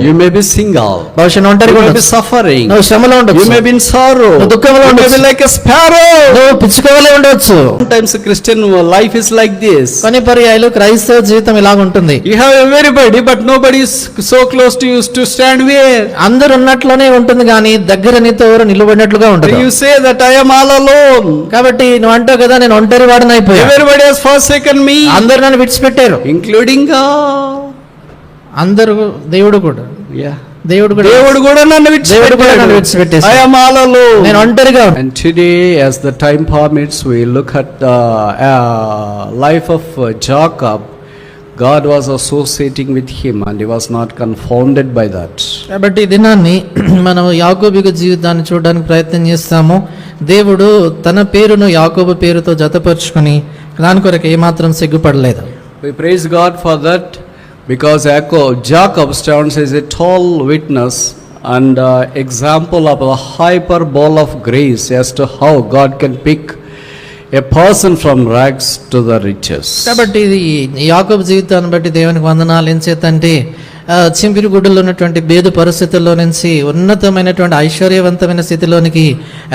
You may be single. బహుశా నువ్వు ఒంటరిగా You may be ఉండొచ్చు, suffering. నువ్వు శ్రమలో You ఉండొచ్చు, may be in sorrow. నువ్వు దుఃఖంలో You may ఉండొచ్చు, be like a sparrow. నువ్వు పిచ్చుకవలే ఉండొచ్చు. Sometimes Christian life is like this. కొన్ని పర్యాయాలు క్రైస్తవ జీవితం ఇలాగ ఉంటుంది. You have everybody, but nobody is so close to you to stand where. అందరు ఉన్నట్లోనే ఉంటుంది కానీ దగ్గర నీతో ఎవరు నిలబడినట్లుగా ఉంటుంది. You say that I am all alone. కాబట్టి నువ్వు అంటావు కదా, నేను ఒంటరి వాడిని అయిపోయా, Everybody has forsaken me, అందరు నన్ను విడిచిపెట్టారు, including God. అందరూ దేవుడు కూడా, Yeah. దేవుడు కూడా నన్ను విడిచిపెట్టాడు. I am all alone. నేను ఒంటరిగా. And today, as the time permits, we look at the life of Jacob. God was associating with him and he was not confounded by that. కాబట్టి ఈ దినాన్ని మనం యాకోబు జీవితాన్ని చూడడానికి ప్రయత్నం చేస్తాము. దేవుడు తన పేరును యాకోబు పేరుతో జతపరుచుకొని దాని కొరకు ఏమాత్రం సిగ్గుపడలేదు. We praise God for that, because Jacob stands as a tall witness and example of a hyperbole of grace as to how God can pick a person from rags to the riches. కాబట్టి ఇది యాకోబు జీవితాన్ని బట్టి దేవునికి వందనాలు. ఏం చేతంటే చింపిరి గుడ్డలో ఉన్నటువంటి బేదు పరిస్థితుల్లో నుంచి ఉన్నతమైనటువంటి ఐశ్వర్యవంతమైన స్థితిలోనికి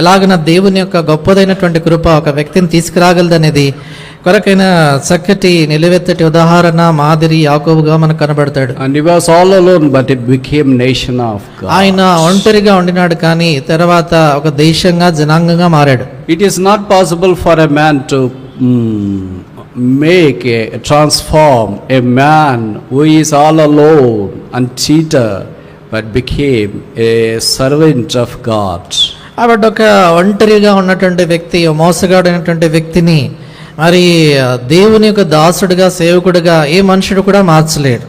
ఎలాగన దేవుని యొక్క గొప్పదైనటువంటి కృప ఒక వ్యక్తిని తీసుకురాగలదనేది కొరకైన చక్కటి నిలువెత్తటి ఉదాహరణ మాదిరి యాకోబుగా మనకు కనబడతాడు. And he was all alone, but it became nation of God. ఆయన ఒంటరిగా ఉండినాడు కానీ తర్వాత ఒక దేశంగా జనాంగంగా మారాడు. It is not possible for a man to transform a man who is all alone and cheater, but became a servant of God. కాబట్టి ఒక ఒంటరిగా ఉన్నటువంటి వ్యక్తి, మోసగాడైనటువంటి వ్యక్తిని మరి దేవుని యొక్క దాసుడిగా, సేవకుడిగా ఏ మనుషుడు కూడా మార్చలేడు.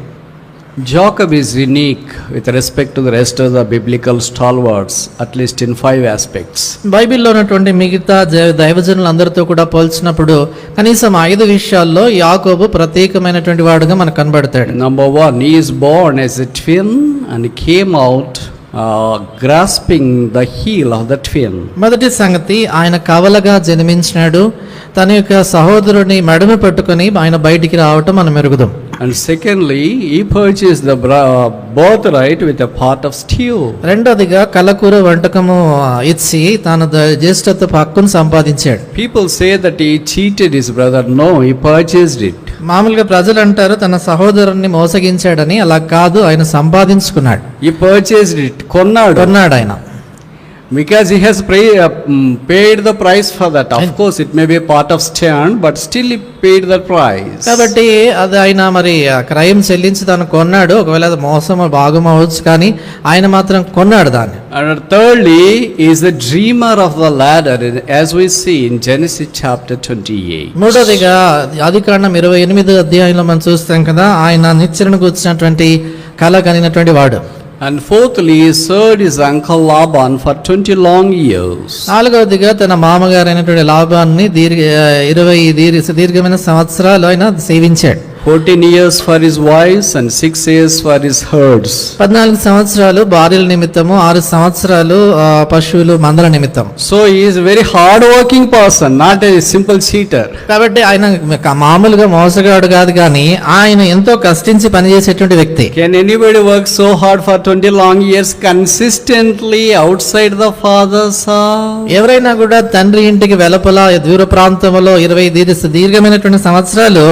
Jacob is unique with respect to the rest of the biblical stalwarts, at least in 5 aspects. బైబిల్లో ఉన్నటువంటి మిగతా దైవజనులందరితో కూడా పోల్చినప్పుడు కనీసం 5 విషయాల్లో యాకోబు ప్రత్యేకమైనటువంటి వాడుగా మనకు కనబడతాడు. Number 1, he is born as a twin and came out grasping the heel of the twin. మొదటి సంగతి, ఆయన కవలగా జన్మించినాడు, తన యొక్క సహోదరుని మెడను పట్టుకొని ఆయన బయటికి రావటం మనం ఎరుగుదాం. And secondly, he purchased the birthright with a pot of stew. రెండోదిగా కలకూర వంటకము ఇచ్చి తన జ్యేష్ఠత్వపు హక్కును సంపాదించాడు. People say that he cheated his brother. No, he purchased it. మామూలుగా ప్రజలు అంటారు తన సహోదరుని మోసగించాడని. అలా కాదు, ఆయన సంపాదించుకున్నాడు. He purchased it. కొన్నాడు ఆయన. Because he has paid the price for that. Of course, it may be a part of stand, but still he paid the price. కాబట్టి అది ఆయన మరి క్రయం చెల్లించి తను కొన్నాడు. ఒకవేళ అది మోసం భాగం అవ్వచ్చు, కానీ ఆయన మాత్రం కొన్నాడు దాన్ని. And thirdly, he is the dreamer of the ladder, as we see in Genesis chapter 28. మూడోదిగా ఆదికాండం 28వ అధ్యాయంలో మనం చూస్తాం కదా, ఆయన నిచ్చెనకు వచ్చినటువంటి కళ కనినటువంటి వాడు. And fourthly, he served his uncle Laban for 20 long years. నాలుగవదిగా తన మామగారైనటువంటి లాబాన్ని 20 సుదీర్ఘమైన సంవత్సరాలు ఆయన సేవించాడు. 14 years for his wives and 6 years for his herds. 14 సంవత్సరాలు భార్యల నిమిత్తము, 6 సంవత్సరాలు పశువులు మందల నిమిత్తం. So he is a very hard working person, not a simple cheater. కాబట్టి ఆయన మామూలుగా మోసగాడు కాదు, కానీ ఆయన ఎంతో కష్టించి పనిచేసేటువంటి వ్యక్తి. Can anybody work so hard for 20 long years consistently outside the father's house? ఎవరైనా కూడా తండ్రి ఇంటికి వెలుపల దూర ప్రాంతంలో 20 దీర్ఘమైనటువంటి సంవత్సరాలు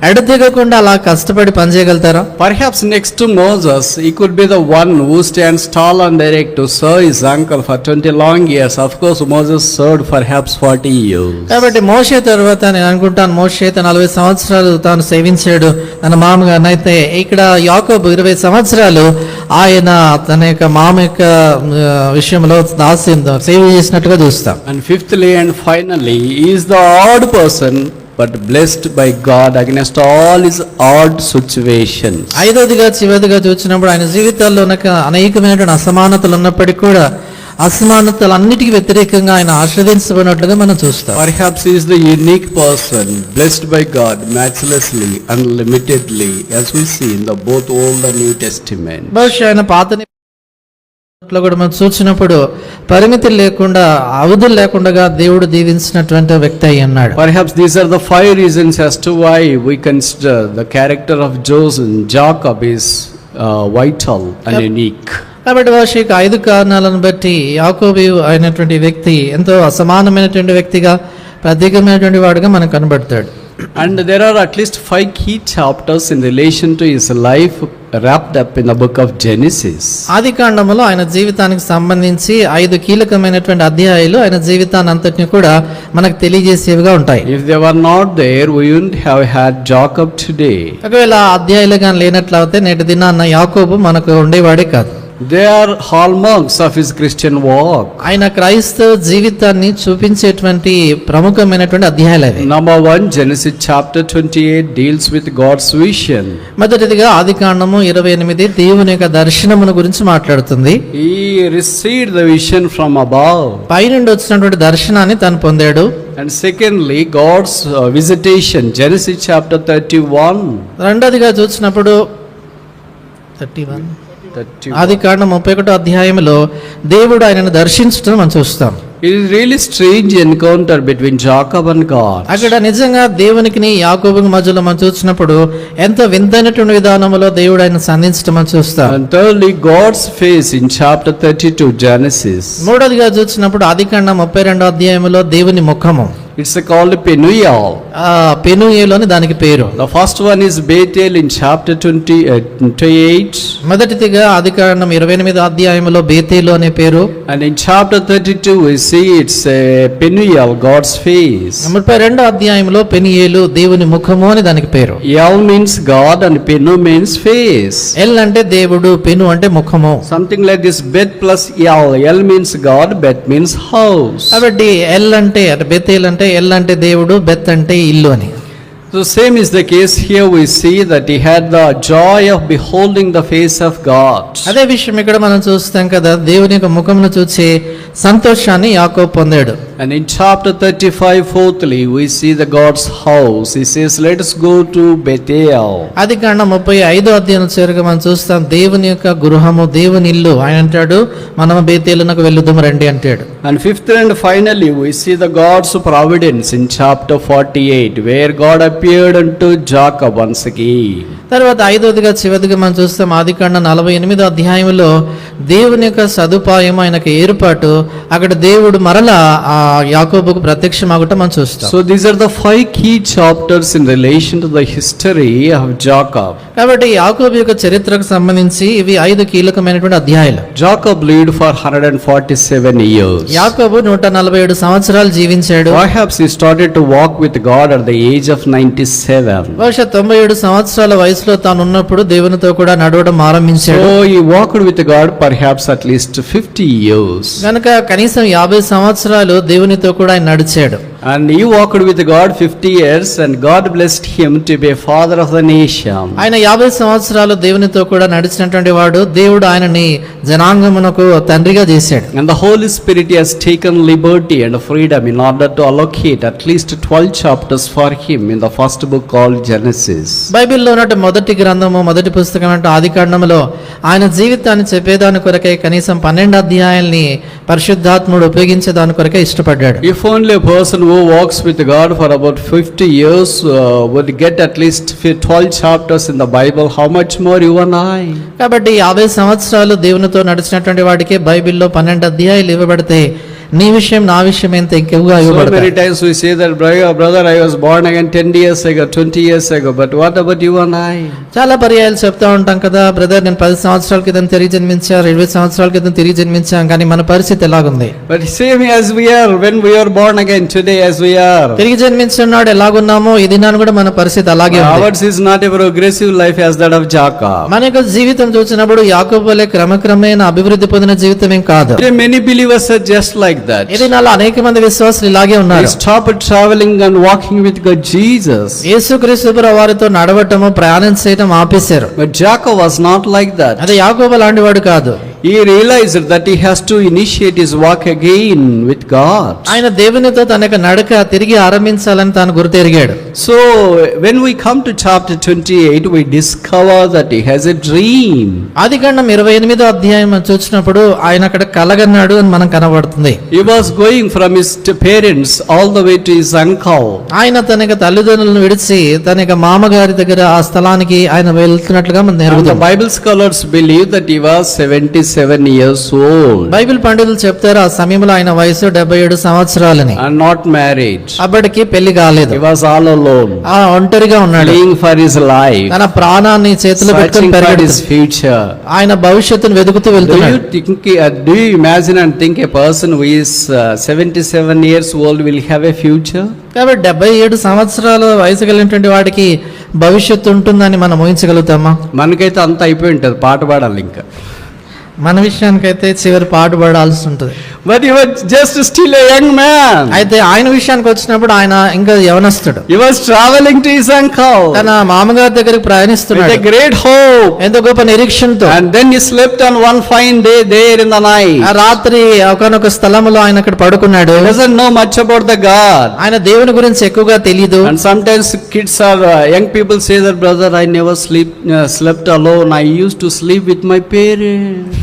ఎడతెగకుండా అలా కష్టపడి పనిచేయగలుగుతారా? Perhaps next to Moses, he could be the one who stands tall and erect to serve his uncle for 20 long years. Of course, Moses served perhaps 40 years. కాబట్టి మోషే తర్వాత నేను అనుకుంటాను మోషే 40 సంవత్సరాలు తాను సేవించాడు తన మామగారిని. అయితే ఇక్కడ యాకోబు 20 సంవత్సరాలు ఆయన తన యొక్క మామ యొక్క విషయంలో దాస్యం సేవ చేసినట్టుగా చూస్తాం. And fifthly and finally, he is the odd person, but blessed by God against all his odd situations. ఐదోదిగా చివరిగా చూసినప్పుడు ఆయన జీవితాల్లో అనేకమైనటువంటి అసమానతలు ఉన్నప్పటికీ కూడా అసమానతలన్నిటికీ వ్యతిరేకంగా ఆయన ఆశీర్వదించబడినట్లుగా మనం చూస్తాం. Perhaps he is the unique person blessed by God matchlessly, unlimitedly, as we see in the both Old and New Testament. బహుశా ఆయన పాత నిబంధనలో కూడా మనం చూసినప్పుడు పరిమితి లేకుండా, అవధులు లేకుండా దేవుడు దీవించినటువంటి వ్యక్తి అయి ఉన్నాడు. Perhaps these are the 5 reasons as to why we consider the character of Jacob is vital and unique. కాబట్టి బహుశా ఈ 5 కారణాలను బట్టి యాకోబు అయినటువంటి వ్యక్తి ఎంతో అసమానమైనటువంటి వ్యక్తిగా, ప్రత్యేకమైనటువంటి వాడుగా మనకు కనబడతాడు. And there are at least 5 key chapters in relation to his life wrapped up in the book of Genesis. ఆది కాండములో ఆయన జీవితానికి సంబంధించి 5 కీలకమైనటువంటి అధ్యాయాలు ఆయన జీవితాన్ని అంతటిని కూడా మనకు తెలియజేసేవిగా ఉంటాయి. If they were not there, we wouldn't have had Jacob today. ఒకవేళ ఆ అధ్యాయాలు కానీ లేనట్లయితే నేటి దినాన్న యాకోబు మనకు ఉండేవాడే కాదు. They are hallmarks of his Christian walk. ఆయన క్రైస్తవ జీవితాన్ని చూపించేటువంటి ప్రముఖమైనటువంటి అధ్యాయాలు అవి. Number 1, Genesis chapter 28 deals with God's vision. మొదటిదిగా ఆదికాండము 28 దేవుని యొక్క దర్శనమును గురించి మాట్లాడుతుంది. He received the vision from above. పైనుండి వచ్చినటువంటి దర్శనాన్ని తను పొందాడు. And secondly, God's visitation, Genesis chapter 31. రెండోదిగా చూసినప్పుడు 31 ఆదికాండం 31 అధ్యాయంలో దేవుడు ఆయనను దర్శించడం మనం చూస్తాం. It is really strange encounter between Jacob and God. అక్కడ నిజంగా దేవునికి యాకోబుకి మధ్యలో మనం చూసినప్పుడు ఎంత వింతైనటువంటి విధానంలో దేవుడు ఆయన సంధించడం మనం చూస్తాం. And thirdly, God's face in chapter 32 Genesis. మూడోదిగా చూసినప్పుడు ఆదికాండం 32 అధ్యాయంలో దేవుని ముఖము. It's called Penuel. పెనుయేలోని దానికి పేరు. The first one is Bethel in chapter 28. మొదటిదిగా ఆదికాండం 28 అధ్యాయంలో బేతేలు అనే పేరు. And in chapter 32 we see it's Penuel, God's face. 32 అధ్యాయంలో పెనుయేలు దేవుని ముఖము అని దానికి పేరు. El means God and Penu means face. L అంటే దేవుడు, పెను అంటే ముఖము. Something like this, Beth plus El. El means God, Beth means house. కాబట్టి ఎల్ అంటే బేతేలు అంటే ఎల్ అంటే దేవుడు, బెత్ అంటే ఇల్లు అని. So same is the case here. We see that he had the joy of beholding the face of God. అదే విషయం ఇక్కడ మనం చూస్తాం కదా, దేవుని యొక్క ముఖమును చూసి సంతోషాన్ని యాకోబు పొందాడు. And in chapter 35 fourthly we see the God's house. He says, let us go to Bethel. ఆదికాండం 35 అధ్యాయం చివరగా మనం చూస్తాం దేవుని యొక్క గృహము, దేవుని ఇల్లు. ఆయన అంటాడు మనము బేతేలునకు వెళ్ళుదాము రండి అంటాడు. And fifth and finally we see the God's providence in chapter 48 where God appeared unto Jacob once again. తర్వాత ఐదవదిగా చివరిగా మనం చూస్తాం ఆదికాండం 48 అధ్యాయంలో దేవుని యొక్క సదుపాయం, ఆయనకు ఏర్పాటు, అక్కడ దేవుడు మరలా ఆ యాకోబుకు ప్రత్యక్షమగుట మనం చూస్తాం. So these are the 5 key chapters in relation to the history of Jacob. కాబట్టి యాకోబు యొక్క చరిత్రకు సంబంధించి ఇవి 5 కీలకమైనటువంటి అధ్యాయాలు. Jacob lived for 147 years. యాకోబు 147 సంవత్సరాలు జీవించాడు. Perhaps he started to walk with God at the age of 97. బహుశా 97 సంవత్సరాల వయసులో తాను ఉన్నప్పుడు దేవునితో కూడా నడవడం ఆరంభించాడు. So he walked with God perhaps at least 50 years. కనుక కనీసం 50 సంవత్సరాలు దేవునితో కూడా ఆయన నడిచాడు. And he walked with God 50 years and God blessed him to be a father of the nation. ఆయన 50 సంవత్సరాలు దేవునితో కూడా నడిచినటువంటి వాడు, దేవుడు ఆయనని జనాంగమునకు తండ్రిగా చేశాడు. And the Holy Spirit has taken liberty and freedom in order to allocate at least 12 chapters for him in the first book called Genesis. బైబిల్లో ఉన్న మొదటి గ్రంథము, మొదటి పుస్తకం అంటే ఆదికాండములో ఆయన జీవితాన్ని చెప్పేదాని కొరకై కనీసం 12 అధ్యాయాల్ని పరిశుద్ధాత్ముడు ఉపయోగించే దాని కొరకై ఇష్టపడ్డాడు. If only a person who walks with God for about 50 years would get at least 12 chapters in the Bible, how much more you and I? కాబట్టి 50 సంవత్సరాలు దేవునితో నడిచినటువంటి వాడికి బైబిల్లో 12 అధ్యాయాలు ఇవ్వబడితే నీ విషయం నా విషయం ఎంత ఎక్కువగా So ఇవ్వబడతాయి. many times we say that, brother, I was born again 10 years ago, 20 years ago, but what about you and I? చాలా పర్యాయాలు చెప్తా ఉంటాం కదా, బ్రదర్ నేను 10 సంవత్సరాల క్రితం తిరిగి జన్మించా, 20 సంవత్సరాల క్రితం తిరిగి జన్మించాం, కానీ మన పరిస్థితి ఎలాగుంది? But same as we are when we are born again today as we are. తిరిగి జన్మించున్నాడు ఎలాగున్నామో ఈ దినాన్ని కూడా మన పరిస్థితి అలాగే ఉంది. Ours is not a progressive life as that of Jacob. మన యొక్క జీవితం చూసినప్పుడు యాకోబు వలె క్రమక్రమేణ అభివృద్ధి పొందిన జీవితం ఏం కాదు. Today many believers are just like that. ఈ దినాల్లో అనేక మంది విశ్వాసులు ఇలాగే They ఉన్నారు. stopped traveling and walking with God Jesus. యేసుక్రీస్తు ప్రభువు వారితో నడవటము, ప్రయాణం చేయటం ఆపేశారు. But Jacob was not like that. అదే యాకోబు లాంటి వాడు కాదు. he realized that he has to initiate his walk again with God. ఆయన దేవునితో తన యొక్క నడక తిరిగి ఆరంభించాలని తాను గుర్తెరిగాడు. So when we come to chapter 28, we discover that he has a dream. ఆదికాండం 28వ అధ్యాయం మనం చూసినప్పుడు ఆయన అక్కడ కలగన్నాడు అని మనకు కనబడుతుంది. He was going from his parents all the way to his uncle. ఆయన తన యొక్క తల్లిదండ్రులను విడిచి తన యొక్క మామగారి దగ్గర ఆ స్థలానికి ఆయన వెళ్తున్నట్లుగా మనం And the నేర్పుతాం. Bible scholars believe that he was 77 years old Bible పండితులు చెప్తారు ఆ సమయంలో ఆయన వయసు 77 సంవత్సరాలని. and not married. అప్పటికి పెళ్లి కాలేదు. He was all alone, ఆ ఒంటరిగా ఉన్నాడు. fleeing for his life, తన ప్రాణాన్ని చేతిలో పెట్టుకొని searching for his పరిగెడుతూ future. ఆయన భవిష్యత్తును వెతుకుతూ Do వెళ్తున్నాడు. you imagine and think a person who is 77 years old will have a future? కాబట్టి 77 సంవత్సరాల వయసు కలిగినటువంటి వాడికి భవిష్యత్తు ఉంటుందని మనం ఊహించగలుగుతామా? మనకైతే అంత అయిపోయి ఉంటుంది, పాట పాడాలి ఇంకా. మన విషయానికైతే చివరి పాటు పడాల్సి ఉంటుంది. But he was just still a young man. అయితే ఆయన విషయానికి వచ్చినప్పుడు ఆయన ఇంకా యవనస్తుడు. He was traveling to his uncle తన మామగారి దగ్గరికి with ప్రయాణిస్తున్నాడు a great hope. ఎంతో గొప్ప నిరీక్షణతో. And then he slept on one fine day there in the night. ఆ రాత్రి ఒకనొక స్థలంలో ఆయన అక్కడ పడుకున్నాడు. He doesn't know much about the God. ఆయన దేవుని గురించి ఎక్కువగా తెలియదు. And sometimes kids or young people say that, brother, I never slept alone. I used to sleep with my parents.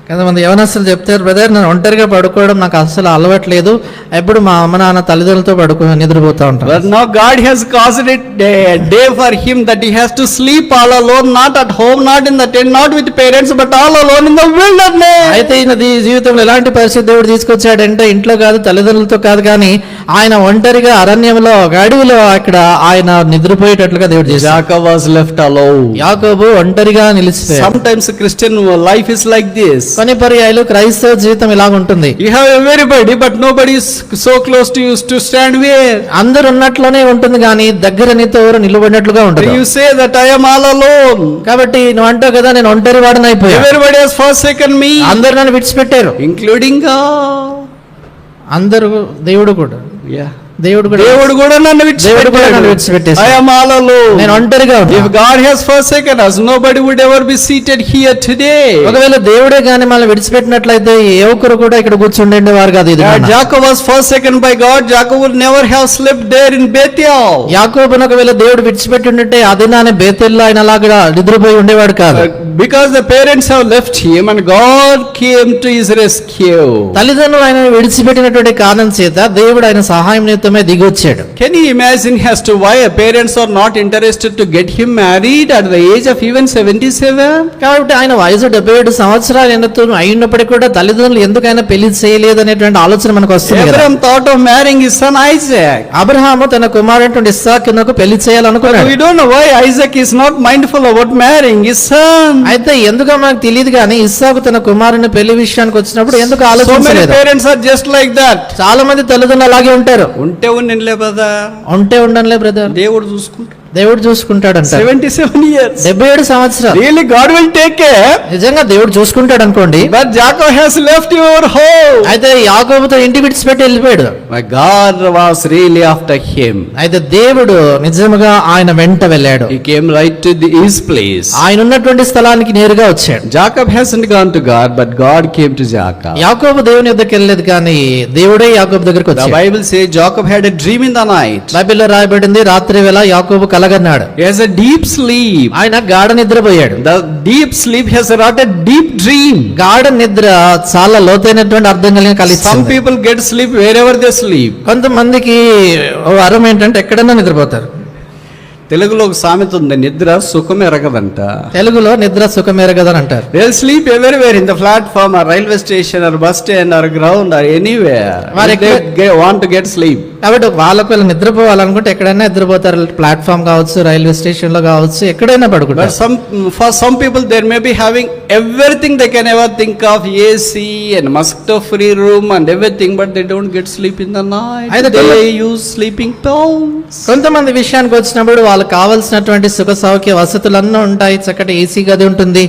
కొంతమంది యవనస్తులు చెప్తారు, బ్రదర్ నేను ఒంటరిగా పడుకోవడం నాకు అసలు అలవాట్లేదు, ఎప్పుడు మా అమ్మ నాన్న తల్లిదండ్రులతో నిద్రపోతా ఉంటాను. But now God has caused it a day for him that he has to sleep all alone, not at home, not in the tent, not with parents, but all alone in the wilderness. అయితే ఈయన జీవితంలో ఎలాంటి పరిస్థితి దేవుడు తీసుకొచ్చాడంటే ఇంట్లో కాదు తల్లిదండ్రులతో కాదు కానీ ఆయన ఒంటరిగా అరణ్యంలో అడవిలో అక్కడ ఆయన నిద్రపోయేటట్లుగా దేవుడు చేశాడు. Jacob was left alone. యాకోబు ఒంటరిగా నిలిచిపోయాడు. Sometimes Christian life is like this. కొన్ని పర్యాయాలు క్రైస్తవ జీవితం ఇలాగ ఉంటుంది. You have everybody, but nobody is so close to you to stand where. అందరు ఉన్నట్లోనే ఉంటుంది కానీ దగ్గర నీతో ఎవరు నిలబడినట్లుగా ఉంటుంది. You say that I am all alone. కాబట్టి నువ్వు అంటావు కదా నేను ఒంటరి వాడిని అయిపోయా. Everybody has forsaken me. అందరు నన్ను విడిచిపెట్టారు, Including God. అందరూ దేవుడు కూడా. Yeah. దేవుడు కూడా దేవుడు కూడా నన్ను విడిచిపెట్టాడు. I am all alone. నేను ఒంటరిగా If ఉన్నాను. God has forsaken us, nobody would ever be seated here today. ఒకవేళ దేవుడే గాని మనల్ని విడిచిపెట్టినట్లయితే ఏ ఒక్కరు కూడా ఇక్కడ కూర్చుండే వారు కాదు. ఇది Jacob was forsaken by God. Jacob would never have slept there in Bethel. యాకోబును ఒకవేళ దేవుడు విడిచిపెట్టి ఉంటే ఆ దినాన్ని బేతేల్లో ఆయన అలాగా నిద్రపోయి ఉండేవాడు కాదు. Because the parents have left him and God came to his rescue. తల్లిదండ్రులు ఆయన విడిచిపెట్టినటువంటి కారణం చేత దేవుడు ఆయన సహాయం నిమిత్తమే దిగి వచ్చాడు. Can you imagine as to why parents are not interested to get him married at the age of even 77? కాబట్టి ఆయన వయసు 77 సంవత్సరాలు అయినప్పటికీ కూడా తల్లిదండ్రులు ఎందుకైనా పెళ్లి చేయలేదు అనేటువంటి ఆలోచన మనకు వస్తుంది కదా. Abraham thought of marrying his son Isaac. Abraham తన కుమారుడు ఇస్సాకునకు పెళ్లి చేయాలనుకున్నాడు. We don't know why Isaac is not mindful about marrying his son. అయితే ఎందుకో మనకు తెలియదు కానీ ఇస్సాకు తన కుమారుని పెళ్లి విషయానికి వచ్చినప్పుడు ఎందుకు So many ఆలోచించలేదు. parents are just like that. చాలా మంది తల్లిదండ్రులు అలాగే ఉంటారు. ఉంటే ఉండలే బ్రదర్, ఉంటే ఉండంలే బ్రదర్, దేవుడు చూసుకుంటాడు. దేవుడు చూసుకుంటాడంట. 77 years. 77 సంవత్సరాలు Really God will take care. నిజంగా దేవుడు చూసుకుంటాడు అనుకోండి. But Jacob has left your home. అయితే యాకోబుతో ఇంటి విడిచిపెట్టి వెళ్ళిపోయాడు. My God was really after him. అయితే దేవుడు నిజముగా ఆయన వెంట వెళ్ళాడు. He came right to his place. ఆయన ఉన్నటువంటి స్థలానికి నేరుగా వచ్చాడు. Jacob hasn't gone to God, but God came to Jacob. యాకోబు దేవుని యొద్దకు వెళ్ళలేదు కానీ దేవుడే యాకోబు దగ్గరికి The వచ్చాడు. Bible says Jacob had a dream in the night. బైబిల్లో రాయబడింది రాత్రి వేళ యాకోబు కలగన్నాడు. He has a deep sleep. ఆయన గాఢ నిద్రపోయాడు. The deep sleep has wrought a deep dream. గాఢ నిద్ర చాలా లోతైనటువంటి అర్థం కలిగిన Some కలిగింది. people get sleep wherever they sleep. కొంతమందికి ఓ వరం ఏంటంటే ఎక్కడైనా నిద్రపోతారు. తెలుగులో ఒక సామెత ఉంది, నిద్ర సుఖం ఎరగదంట. తెలుగులో నిద్ర సుఖమేరగదని అంటారు. They'll sleep everywhere, in the platform or railway station or bus stand or ground or anywhere. They want to get sleep. కాబట్టి వాళ్ళకు వీళ్ళు నిద్రపోవాలనుకుంటే ఎక్కడైనా నిద్రపోతారు. ప్లాట్ఫామ్ కావచ్చు, రైల్వే స్టేషన్ లో కావచ్చు, ఎక్కడైనా But పడుకుంటారు. for some people there may be having everything they can ever think of, AC and mosquito free room and everything, but they don't get sleep in the night. Either They use sleeping pills. కొంతమంది విషయానికి వచ్చినప్పుడు వాళ్ళకి కావాల్సినటువంటి సుఖ సౌఖ్య వసతులన్నీ ఉంటాయి. చక్కటి AC గది ఉంటుంది,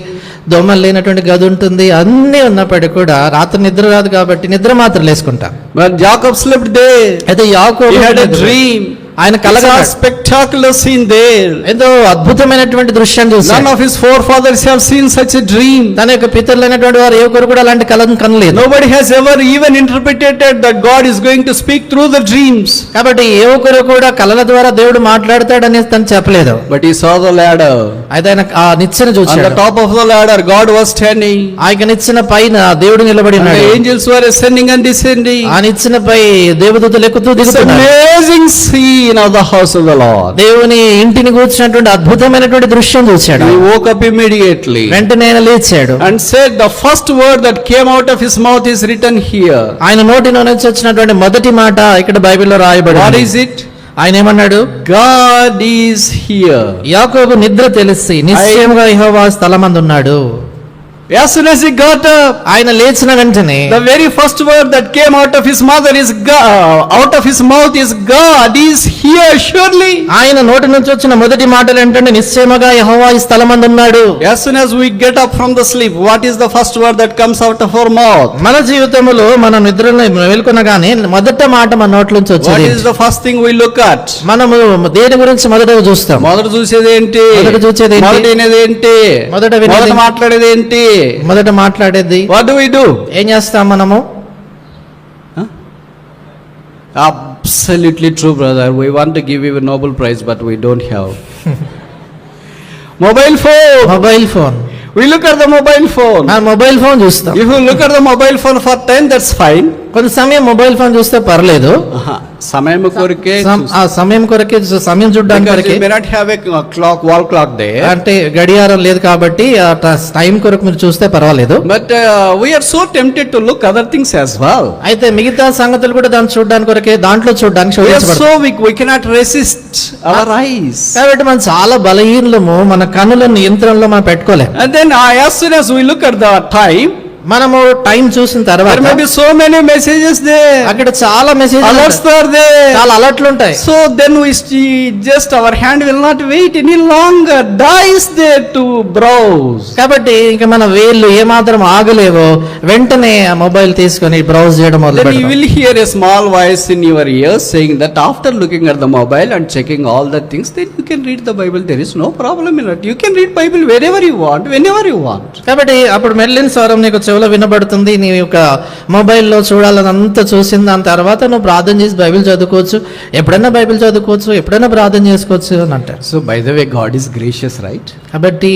దోమలు లేనటువంటి గది ఉంటుంది, అన్నీ ఉన్నప్పటికీ కూడా రాత్రి నిద్ర రాదు కాబట్టి నిద్ర మాత్రం వేసుకుంటాం. But Jacob slept there. అయితే He had a యాకోబు dream. ఆయన It's కలగా a spectacular scene there. ఏదో అద్భుతమైనటువంటి దృశ్యాన్ని None చూశాడు. of his forefathers have seen such a dream. తన యొక్క పితరులైనటువంటి వారు ఏ ఒక్కరు కూడా అలాంటి కళను కనలేదు. Nobody has ever even interpreted that God is going to speak through the dreams. కాబట్టి ఏ ఒక్కరు కూడా కళల ద్వారా దేవుడు మాట్లాడతాడని తను చెప్పలేదు. But he saw the ladder. అయితే ఆయన ఆ నిచ్చెన On the చూశాడు. top of the ladder, God was standing. ఆ యొక్క నిచ్చెన పైన దేవుడు నిలబడి And the ఉన్నాడు. angels were ascending and descending. ఆ నిచ్చెనపై దేవదూతలు ఎక్కుతూ It's an దిగుతున్నారు. amazing scene of the house of the Lord. దేవుని ఇంటిని కూర్చున్నటువంటి అద్భుతమైనటువంటి దృశ్యం చూశాడు. He woke up immediately వెంటనే ఆయన లేచాడు. and said, the first word that came out of his mouth is written here. ఆయన నోటిలో నుంచి వచ్చినటువంటి మొదటి మాట ఇక్కడ బైబిల్లో రాయబడింది. What is it? ఆయన ఏమన్నాడు? God is here. యాకోబు నిద్ర తెలిసి నిశ్చయముగా యెహోవా స్థలమందు ఉన్నాడు. As soon as he got up, ఆయన లేచిన వెంటనే the very first word that came out of his mother is out of his mouth is God is here surely. ఆయన నోటి నుంచి వచ్చిన మొదటి మాటలు ఏంటంటే నిశ్చయముగా యెహోవా ఈ స్థలమందు ఉన్నాడు. As soon as we get up from the sleep, what is the first word that comes out of our mouth? మన జీవితంలో మన నిద్రలో మేల్కొనగానే మొదట మాట మన నోట్ల నుంచి What వచ్చేది. is the first thing we look at? మనము దేని గురించి మొదట చూస్తాం? మొదట చూసేది ఏంటి? మొదట చూసేది ఏంటి? మొదట వినేది ఏంటి? మొదట వినేది మొదట మాట్లాడేది ఏంటి? మొదట మాట్లాడేది. What do we do? ఏం చేస్తాం మనము? Absolutely true, brother. We want to give you a Nobel Prize, but we don't have. Mobile phone. Mobile phone. We look at the mobile phone. ఆ మొబైల్ ఫోన్ చూస్తాం. If you look at the mobile phone for 10, that's fine. కొంత సమయం mobile phone చూస్తే పర్లేదు. సమయం కొరకే ఆ సమయం కొరకే సమయం చూడడానికి because కొరకే. you may not have a clock, wall clock there. అంటే గడియారం లేదు కాబట్టి ఆ టైం కొరకు మీరు చూస్తే పర్వాలేదు. But we are so tempted to look other things as well. అయితే మిగతా సంగతులు కూడా దాన్ని చూడడానికి కొరకే దాంట్లో చూడడానికి We are శోధించబడతాం. so weak, we cannot resist our eyes. కాబట్టి మనం చాలా బలహీనము, మన కన్నుల నియంత్రణలో మనం పెట్టుకోలేం. And then as soon as we look at the time, మనము టైం చూసిన there may తర్వాత be so many messages there. అక్కడ చాలా Alerts మెసేజ్ are there. చాలా అలర్ట్లు ఉంటాయి. So then we just our hand will not wait any longer, dies there to browse. కాబట్టి ఇంకా మన వేళ్ళు ఏమాత్రం ఆగలేవో వెంటనే ఆ మొబైల్ తీసుకొని బ్రౌజ్ చేయడం మొదలు Then you పెడతాం. will hear a small voice in your ears saying that after looking at the mobile and checking all the things, then you can read the Bible. There is no problem in it. You can read Bible wherever you want, whenever you want. కాబట్టి అప్పుడు మెల్లిన స్వరం నీకు చెవులో వినబడుతుంది. నీ యొక్క మొబైల్లో చూడాలని అంతా చూసిన దాని తర్వాత నువ్వు ప్రార్థన చేసి బైబిల్ చదువుకోవచ్చు, ఎప్పుడైనా బైబిల్ చదువుకోవచ్చు, ఎప్పుడైనా ప్రార్థన చేసుకోవచ్చు అని అంటారు. So by the way, God is gracious, right? కాబట్టి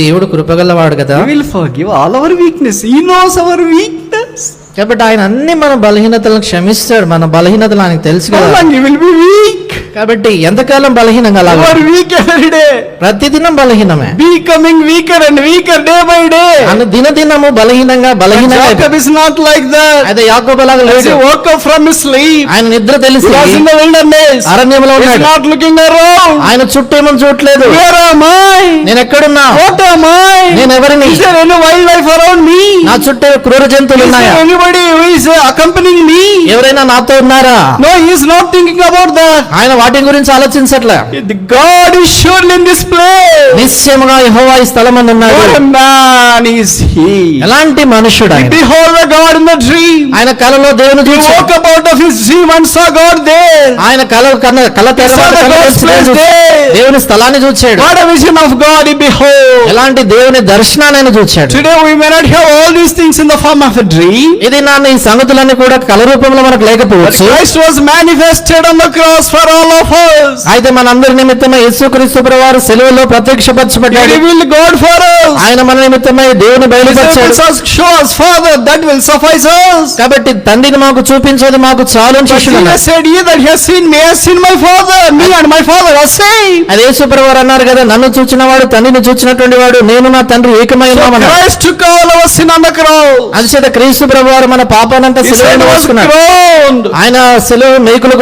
దేవుడు కృపగలవాడు కదా. He will forgive all our weakness. He knows our weakness. కాబట్టి ఆయన అన్ని మన బలహీనతలను క్షమిస్తాడు. మన బలహీనతలు ఆయనకు తెలుసు How కదా. long you will be weak? కాబట్టి ఎంతకాలం బలహీనంగా You అలాగా are weak every day. ప్రతిదినం బలహీనమే. Becoming weaker and weaker day by day. అను దినదినము బలహీనంగా But బలహీనంగా Jacob is not like that. అయితే యాకోబులాగా As లేడు. he woke up from his sleep, ఆయన నిద్ర తెలిసి he was in the wilderness. అరణ్యంలో He is ఉన్నాడు. not looking around. ఆయన చుట్టూ ఏమని చూడలేదు. Where am I? నేను ఎక్కడున్నా? What am I? నేను ఎవరిని? Is there any wildlife around me? నా చుట్టూ క్రూర జంతువులు Is ఉన్నాయా? there anybody who is accompanying me? ఎవరైనా నాతో ఉన్నారా? No, he is not thinking about that. ఆయన వాటి గురించి ఆలోచించట్లే. The God is surely in this place. నిశ్చయముగా యెహోవా ఈ స్థలమందు ఉన్నాడు. What a man is he? ఎలాంటి మనుషుడు ఆయన. Behold the God in the dream. ఆయన కలలో దేవుని He చూసి woke up out of his dream and saw God there. ఆయన కల తెరవాడు He saw the God's place there. దేవుని స్థలాన్ని చూచాడు. What a vision of God he behold. ఎలాంటి దేవుని దర్శనాన్ని ఆయన చూచాడు. Today we may not have all these things in the form of a dream. ఇది నాన్న ఈ సంగతులన్నీ కూడా కల రూపంలో మనకు But లేకపోవచ్చు. Christ was manifested on the cross for all of us. అయితే మనందరి నిమిత్తమై యేసుక్రీస్తు ప్రభువారు సిలువలో He ప్రత్యక్షపరచబడ్డాడు. revealed God for us. ఆయన మన నిమిత్తమై దేవుని బయలుపరిచాడు. Disciples show us, Father, that will suffice us. కాబట్టి తండ్రిని మాకు చూపించేది మాకు చాలు అని But శిష్యులు Jesus అన్నారు. said, He that has seen me has seen my Father. Me and my Father are same. అది యేసు ప్రభువారు అన్నారు కదా, నన్ను చూచిన వాడు తండ్రిని చూచినటువంటి వాడు, నేను నా తండ్రి ఏకమై So ఉన్నామన్నారు. Christ took all our sin on the cross. అందుచేత క్రీస్తు ప్రభువారు మన పాపానంతా His సిలువ head మీద was వేసుకున్నాడు. crowned. ఆయన సిలువ మేకులు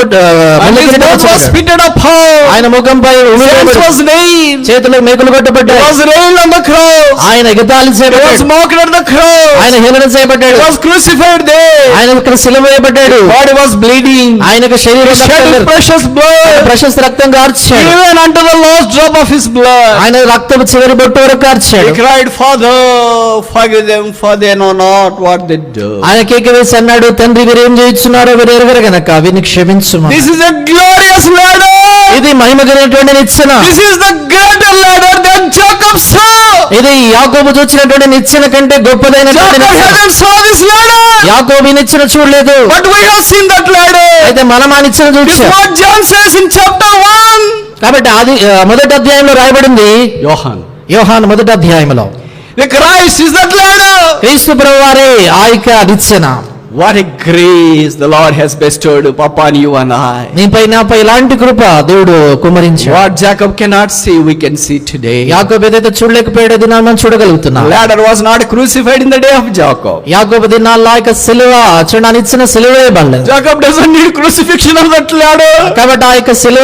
And his mouth was spitted upon. ఆయన ముఖంపై His ఉమ్మి hands వేయబడి, was nailed. చేతులకు మేకులు He కొట్టబడ్డాయి. was railed on the cross. ఆయన ఎగతాళి He was చేయబడ్డాడు. mocked at the cross. ఆయన హేళన He చేయబడ్డాడు. was crucified there. ఆయన ఇక్కడ సిలువ వేయబడ్డాడు. Body was bleeding. ఆయనకు He శరీరం shed his precious blood. ప్రశస్త రక్తం కార్చాడు. You and unto the last drop of his blood. ఆయన రక్తపు చివరి బొట్టు వరకు He కార్చాడు. cried, Father, forgive them, for they know not what they do. ఆయన కేక వేసి అన్నాడు, తండ్రి వీరేం చేయించున్నారో వీరు ఎరుగరు గనక వీరిని క్షమించుము. This is a glorious ladder. ఇది మహిమ కలిగినటువంటి నిచ్చెన. This is the greater ladder that Jacob saw. ఇది యాకోబు చూసినటువంటి నిచ్చెన కంటే గొప్పదైనటువంటి Jacob నిచ్చెన. hadn't saw this ladder, యాకోబు ఈ నిచ్చెన చూడలేదు, but we have seen that ladder. అయితే మనం ఆ నిచ్చెన This is చూసాం. what John says in chapter 1. కాబట్టి అది మొదటి అధ్యాయంలో రాయబడింది, Johann, యోహాను మొదటి అధ్యాయంలో the Christ is that ladder. క్రీస్తు ప్రభువారే ఆ యొక్క నిచ్చెన. What a grace the Lord has bestowed upon you and I. నీపై నాపై ఇలాంటి కృప దేవుడు కుమ్మరించాడు. What Jacob cannot see, we can see today. యాకోబు ఏదైతే చూడలేకపోయాడో దినాన్ని మనం చూడగలుగుతున్నాం. Ladder was not crucified in the day of Jacob. యాకోబు దినాల్లో ఆ యొక్క సిలువ చూడడానికి ఇచ్చిన సిలువ వేయబడలేదు. Jacob doesn't need crucifixion of that ladder. కాబట్టి ఆ యొక్క సిలువ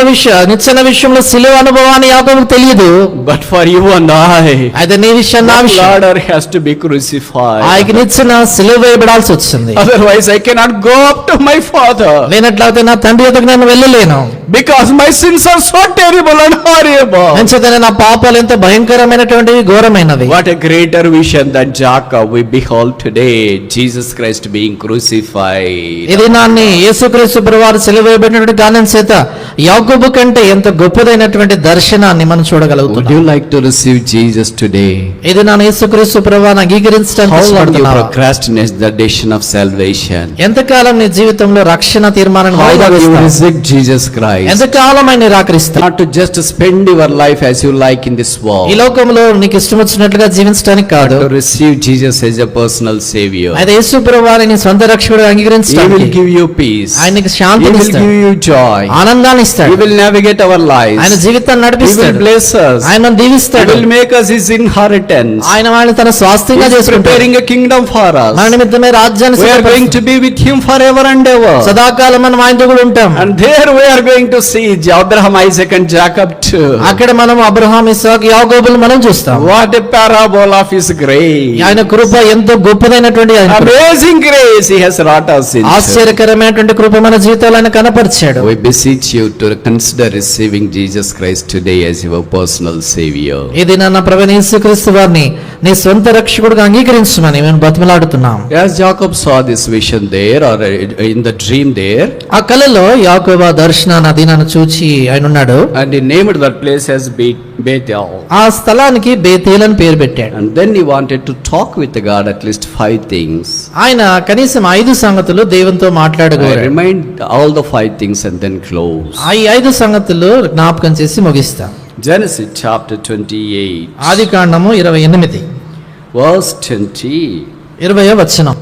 నిచ్చెన విషయంలో సిలువ అనుభవాన్ని యాకోబుకు తెలియదు. But for you and I, అయితే నీ విషయం నా that విషయం, ladder has to be ఆ crucified. యొక్క నిచ్చెన సిలువ వేయబడాల్సి వచ్చింది. Otherwise I cannot go up to my father, లేనట్లయితే నా తండ్రి ఎదుగు నేను వెళ్ళలేను. because my sins are so terrible and horrible. ఎంచేతనే నా పాపాలు ఎంత భయంకరమైనటువంటివి, ఘోరమైనవి. What a greater vision than Jacob we behold today, Jesus Christ being crucified. ఇది నాన్ని యేసుక్రీస్తు ప్రభువారు సిలువ వేయబడినటువంటి కారణం చేత యాకోబు కంటే ఎంత గొప్పదైనటువంటి దర్శనాన్ని మనం Would చూడగలుగుతున్నాం. you like to receive Jesus today? ఇది నా యేసుక్రీస్తు ప్రభువాన్ని అంగీకరించడానికి How long you ఇష్టపడుతున్నావా? procrastinate the decision of salvation? ఎంతకాలం నీ జీవితంలో రక్షణ తీర్మానాన్ని How వాయిదా long you వేస్తావు? reject Jesus Christ? ఎంతకాలం ఆయన నిరాకరిస్తావు? Not to just spend your life as you like in this ఈ world, లోకంలో నీకు ఇష్టం వచ్చినట్లుగా జీవించడానికి కాదు, to receive Jesus as a personal savior. అయితే యేసు ప్రభువారిని సొంత రక్షకుడు He will అంగీకరించడానికి give you peace. ఆయన నీకు He శాంతిని will ఇస్తాడు, give you joy. ఆనందాన్ని He ఇస్తాడు, will navigate our ఆయన lives. జీవితాన్ని He will నడిపిస్తాడు, bless us. ఆయన He దీవిస్తాడు, will make us his inheritance. ఆయన వాళ్ళని తన He స్వాస్థ్యంగా is చేసుకుంటాడు. preparing a kingdom for us. మన నిమిత్తమే రాజ్యాన్ని We are going to సిద్ధపరుస్తాడు. be with him forever and ever. సదాకాలం మనం ఆయనతో కూడా ఉంటాం. And there we are going to see Abraham, Isaac and Jacob too. అక్కడ మనం అబ్రహాం, ఇస్సాకు, యాకోబులు మనం చూస్తాం. What a parable of his grace. ఆయన కృప ఎంతో గొప్పదైనటువంటి ఆయన కృప. Amazing grace he has wrought us into. ఆశ్చర్యకరమైనటువంటి కృప మన జీవితాల్లో ఆయన కనపరిచాడు. We beseech you to consider receiving Jesus Christ today as your personal savior. ఇది నా ప్రభువైన యేసుక్రీస్తు వారిని నీ సొంత రక్షకుడిగా అంగీకరించమని మేము బతిమలాడుతున్నాం. As Jacob saw this vision there, or in the dream there, ఆ కలలో యాకోబు ఆ దర్శనాన్ని అదినాన్ని చూచి ఆయన ఉన్నాడు. and he named that place as Bethel. ఆ స్థలానికి బేతేల్ అని పేరు పెట్టాడు. And then he wanted to talk with God at least 5 things. ఆయన కనీసం 5 సంగతులు దేవునితో I మాట్లాడగోరాడు. remind all the 5 things and then close. ఆ 5 సంగతులు జ్ఞాపకం చేసి ముగిస్తాం. Genesis chapter 28, ఆది కాండము 28 verse 20. 20వ వచనం.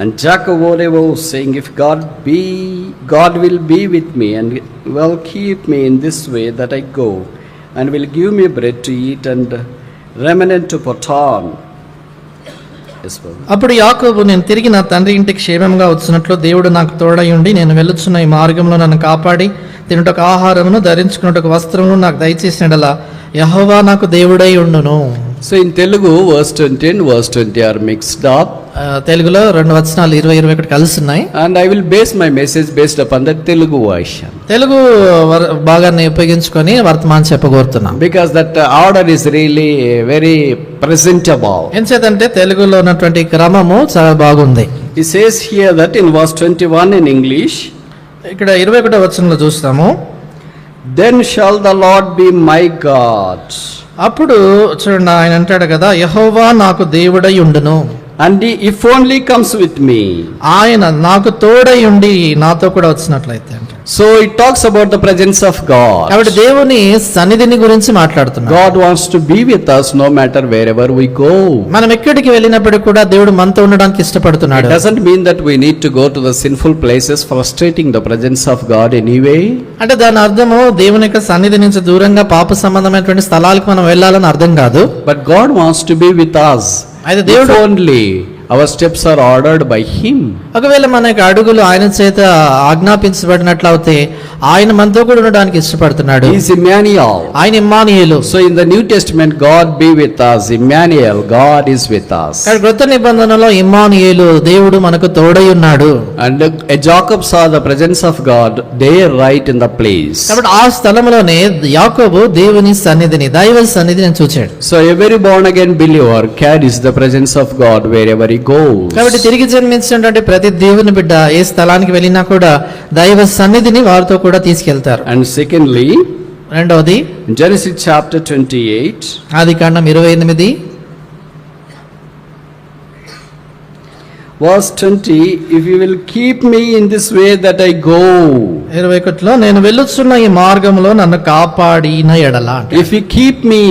And Jacob arose, saying, if God will be with me and will keep me in this way that I go, and will give me bread to eat and remnant to put on. Yes, brother. అప్పుడు యాకోబు, నేను తిరిగి నా తండ్రి ఇంటికి క్షేమంగా వచ్చినట్లు దేవుడు నాకు తోడై ఉండి నేను వెళ్ళుచున్న ఈ మార్గంలో నన్ను కాపాడి తినుటకు ఆహారమును ధరించుకున్నటకు వస్త్రమును నాకు దయచేసినడలా యెహోవా నాకు దేవుడై ఉండును. So in Telugu, verse 20 and verse 20 are mixed up. తెలుగులో 2 వచనాలు 20-21 కలిసి ఉన్నాయి. And I will base my message based upon the Telugu version. Telugu భాగాన్ని ఉపయోగించుకొని వర్తమానం చెప్పగోరుతున్నాం. Because that order is really very presentable. ఎంచేతంటే తెలుగులో ఉన్నటువంటి క్రమము చాలా బాగుంది. He says here that in verse 21 in English, ఇక్కడ 21వ వచనంలో చూస్తాము. then shall the Lord be my God, అప్పుడు చూడండి ఆయన అంటాడు కదా, యెహోవా నాకు దేవుడై ఉండును, and he if only comes with me. ఆయన నాకు తోడై ఉండి నాతో కూడా వచ్చినట్లయితే అంటే. So it talks about the presence of God. కాబట్టి దేవుని సన్నిధిని గురించి మాట్లాడుతున్నాడు. God wants to be with us no matter wherever we go. మనం ఎక్కడికి వెళ్ళినప్పటికీ కూడా దేవుడు మనతో ఉండడానికి ఇష్టపడుతున్నాడు. It doesn't mean that we need to go to the sinful places frustrating the presence of God anyway. అంటే దాని అర్థము దేవుని యొక్క సన్నిధి నుంచి దూరంగా పాప సంబంధమైనటువంటి స్థలాలకు మనం వెళ్ళాలని అర్థం కాదు. But God wants to be with us అయితే if దేవుడు only our steps are ordered by Him. ఒకవేళ మన యొక్క అడుగులు ఆయన చేత ఆజ్ఞాపించబడినట్లయితే ఆయన మనతో కూడా ఉండడానికి ఇష్టపడుతున్నాడు. He is Emmanuel. ఆయన Immanuel. So in the New Testament, God be with us. Emmanuel, God is with us. కానీ క్రొత్త నిబంధనలో ఇమ్మానుయేలు, దేవుడు మనకు తోడై ఉన్నాడు. And Jacob saw the presence of God there right in the place. కాబట్టి ఆ స్థలంలోనే యాకోబు దేవుని సన్నిధిని, దైవ సన్నిధిని చూచాడు. So every born again believer carries the presence of God wherever he goes. కాబట్టి తిరిగి జన్మించినటువంటి ప్రతి దేవుని బిడ్డ ఏ స్థలానికి వెళ్ళినా కూడా దైవ సన్నిధిని వారితో కూడా తీసుకెళ్తారు. And secondly, రెండవది Genesis chapter 28, Adikandam 28 verse 20, if you will keep me in this way that I go. 21లో నేను వెళ్ళుచున్న ఈ మార్గంలో నన్ను కాపాడిన ఎడల, If you keep me,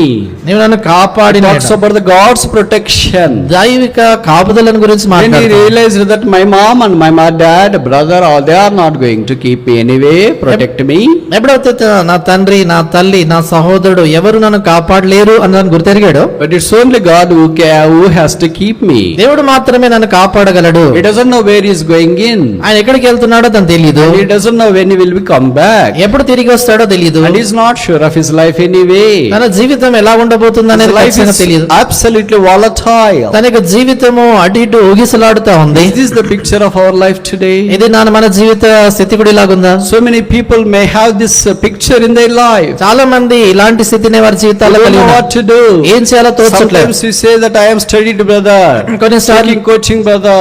నీవు నన్ను కాపాడిన talks ఎడల. about the God's protection. దైవిక కాపుదలను గురించి When he మాట్లాడుతాడు. realized that my mom and my dad, brother, they are not going to keep me anyway, protect me. ఎప్పుడైతే నా తండ్రి, నా తల్లి, నా సహోదరుడు ఎవరు నన్ను కాపాడలేరు అన్నదాన్ని గుర్తెరిగాడు. But it's only God who has to keep me. దేవుడు మాత్రమే నన్ను కాపాడగలడు. He doesn't know where he is going in. ఆయన ఎక్కడికి వెళ్తున్నాడో తనకు తెలియదు. And he doesn't know when he will be come back. ఎప్పుడు తిరిగి వస్తాడో తెలియదు. And he is not sure of his life anyway. తన జీవితం ఎలా ఉండబోతుంది His అనేది life ఖచ్చితంగా is తెలియదు. absolutely volatile. తన యొక్క జీవితము అటు ఇటు ఊగిసలాడుతా ఉంది. Is this the picture of our life today? ఇది మన జీవిత స్థితి కూడా ఇలాగుందా? So many people may have this picture in their life. చాలా మంది ఇలాంటి స్థితిని వారి They జీవితాల్లో don't కలిగి know ఉన్నారు. what to do. ఏం చేయాలో తోచట్లేదు. Sometimes we say that I am studied brother, కొన్నిసార్లు taking coaching brother.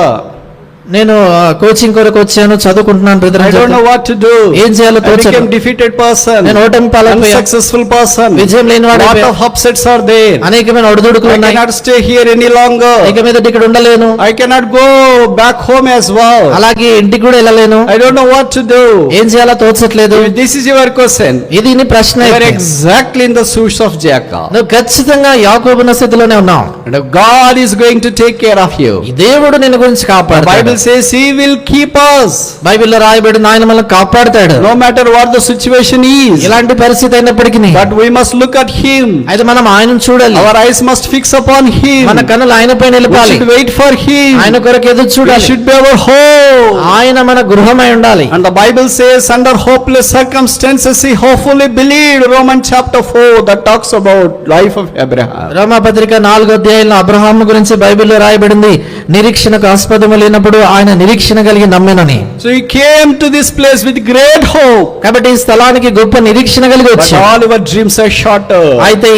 నేను కోచింగ్ కొరకు వచ్చాను, చదువుకుంటున్నాను brother. I don't know what to do. ఏం చేయాలో I became తోచట్లేదు. defeated person, నేను ఓటమి పాలైపోయాను. unsuccessful person. విజయం లేనివాడు Lot అయిపోయాను. of upsets are there. అనేకమైన ఒడిదుడుకులు I ఉన్నాయి. cannot stay here any longer. ఇక మీద ఇక్కడ ఉండలేను. I cannot go back home as well. అలాగే ఇంటికి కూడా వెళ్ళలేను. I don't know what to do. ఏం చేయాలో తోచట్లేదు. If this is your question, ఇది నీ ప్రశ్న you are అయితే exactly in the shoes of Jacob. నువ్వు ఖచ్చితంగా యాకోబున స్థితిలోనే ఉన్నావు. And God is going to take care of you. ఈ దేవుడు నిన్ను గురించి The కాపాడతాడు. Bible says He will keep us. బైబిల్లో రాయబడిన ఆయన మనల్ని కాపాడతాడు. No matter what the situation is. ఇలాంటి పరిస్థితి అయినప్పటికీ But we must look at Him. అయితే మనం ఆయనను చూడాలి. Our eyes must fix upon Him. మన కన్నులు ఆయన పైన We నిలపాలి. should wait for Him. ఆయన కొరకు ఎదురు He చూడాలి. should be our hope. ఆయన మన గృహమై ఉండాలి. And the Bible says, under hopeless circumstances, he hopefully believed. Romans chapter 4 that talks about life of Abraham. రోమాపత్రిక 4వ అధ్యాయంలో అబ్రహాము గురించి బైబిల్లో రాయబడింది. నిరీక్షణకు ఆస్పదము లేనప్పుడు ఆయన నిరీక్షణ కలిగి నమ్మెనని. So he came to this place with great hope. కాబట్టి ఈ స్థలానికి గొప్ప నిరీక్షణ కలిగి But వచ్చాడు. all our dreams are shattered. అయితే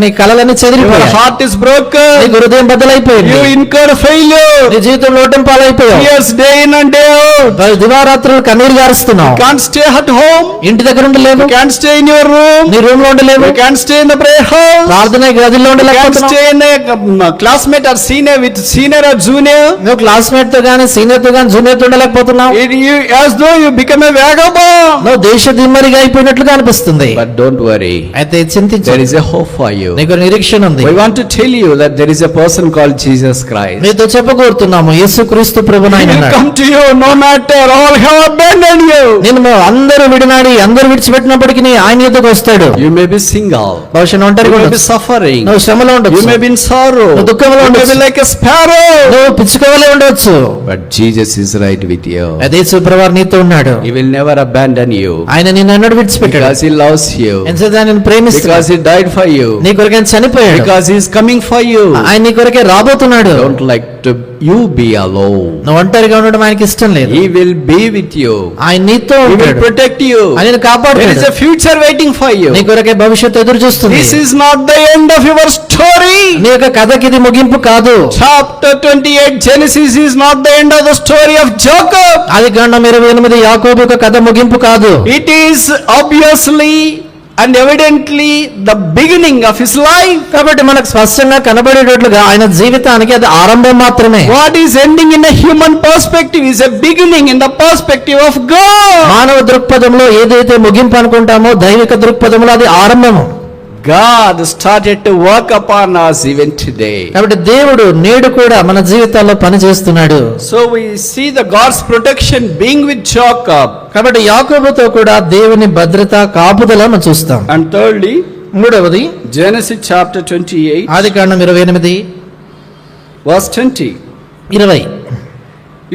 నీ కలలన్నీ Your చెదిరిపోయాయి. heart is broken. నీ హృదయం బద్దలైపోయింది. You incur failure. నీ జీవితంలో ఓటమి పాలైపోయావు. Tears day in and day out. దివారాత్రులు కన్నీరు గారుస్తున్నావు. You can't stay at home. ఇంటి దగ్గర ఉండలేవు. You can't stay in your room. నీ రూమ్ లో ఉండలేవు. You can't stay in the prayer house. ప్రార్థన గదిలో You can't ఉండలేకపోతున్నావు. stay in a classmate or senior with senior or junior. నువ్వు classmate తో గానీ సీనియర్ తో గానీ జూనియర్ తో ఉండలేకపోతున్నావు. As though you become a vagabond. నువ్వు దేశ దిమ్మరిగా అయిపోయినట్లుగా అనిపిస్తుంది. But don't worry. అయితే చింతించు. There is a hope for you. నీకు నిరీక్షణ ఉంది. We want to tell you that there is a person called Jesus Christ. నీతో చెప్పకూరుతున్నాము యేసుక్రీస్తు ప్రభువు He will come to you no matter all have abandoned you. నిన్ను అందరూ విడినాడి అందరూ విడిచిపెట్టినప్పటికీ ఆయన ఎదుగు వస్తాడు. You may be single. బహుశా ఒంటరిగా You may be ఉండొచ్చు. suffering. నువ్వు శ్రమలో You ఉండొచ్చు. may be in sorrow. నువ్వు దుఃఖంలో You may ఉండొచ్చు. be like a sparrow. నువ్వు పిచ్చుకోవలే ఉండవచ్చు. But Jesus is right with you. అదే యేసుప్రభువు నీతో ఉన్నాడు. He will never abandon you. ఆయన నిన్ను ఎన్నడూ విడిచిపెట్టాడు. Because He loves you. ఎందుకంటే ఆయన ప్రేమిస్తాడు. Because He died for you. నీ కొరకు ఆయన చనిపోయాడు. Because He is coming for you. ఆయన నీ కొరకే రాబోతున్నాడు. Don't like to you be alone. నువ్వు ఒంటరిగా ఉండడం ఆయనకి ఇష్టం లేదు. He will be with you. ఆయన నీతో He will ఉంటాడు. protect you. ఆయన There is కాపాడుతాడు. a future waiting for you. నీ కొరకే భవిష్యత్తు ఎదురు చూస్తుంది. This is not the end of your story. నీ యొక్క కథకి ఇది ముగింపు కాదు. Chapter 28 Genesis is not the end of the story of Jacob. ఆదికాండం 28 యాకోబు యొక్క కథ ముగింపు కాదు. It is obviously and evidently the beginning of his life. కాబట్టి మనకు స్పష్టంగా కనబడేటట్లుగా ఆయన జీవితానికి అది ఆరంభం మాత్రమే. What is ending in a human perspective is a beginning in the perspective of God. మానవ దృక్పథంలో ఏదైతే ముగింపు అనుకుంటామో దైవిక దృక్పథంలో అది ఆరంభము. God started to work upon us even today. కాబట్టి దేవుడు నేడు కూడా మన జీవితాల్లో పని చేస్తున్నాడు. So we see the God's protection being with Jacob. కాబట్టి యాకోబుతో కూడా దేవుని భద్రత కాపుదల మనం చూస్తాం. And thirdly, మూడవది Genesis chapter 28 Adikandam 28 verse 20. 20.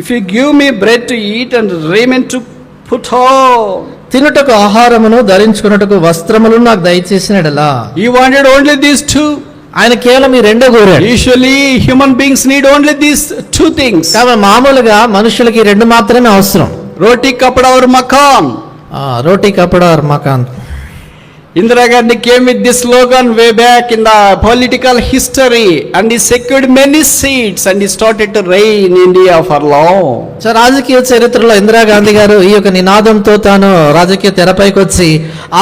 If you give me bread to eat and raiment to put on. తినుటకు ఆహారమును ధరించుకున్నటకు వస్త్రములు నాకు దయచేసినడలా. He wanted only these two. ఆయన కేవలం ఈ రెండో కోరాడు. Usually human beings need only these two things. కాబట్టి మామూలుగా మనుషులకి రెండు మాత్రమే అవసరం. Roti, kapda or makan. రోటీ కపడా ఆర్ మకాన్. Indira Gandhi came with this slogan way back in the political history, and he secured many seats and he started to reign India for long. So రాజకీయ చరిత్రలో ఇందిరాగాంధీ గారు ఈ యొక్క నినాదంతో తాను రాజకీయ తెరపైకి వచ్చి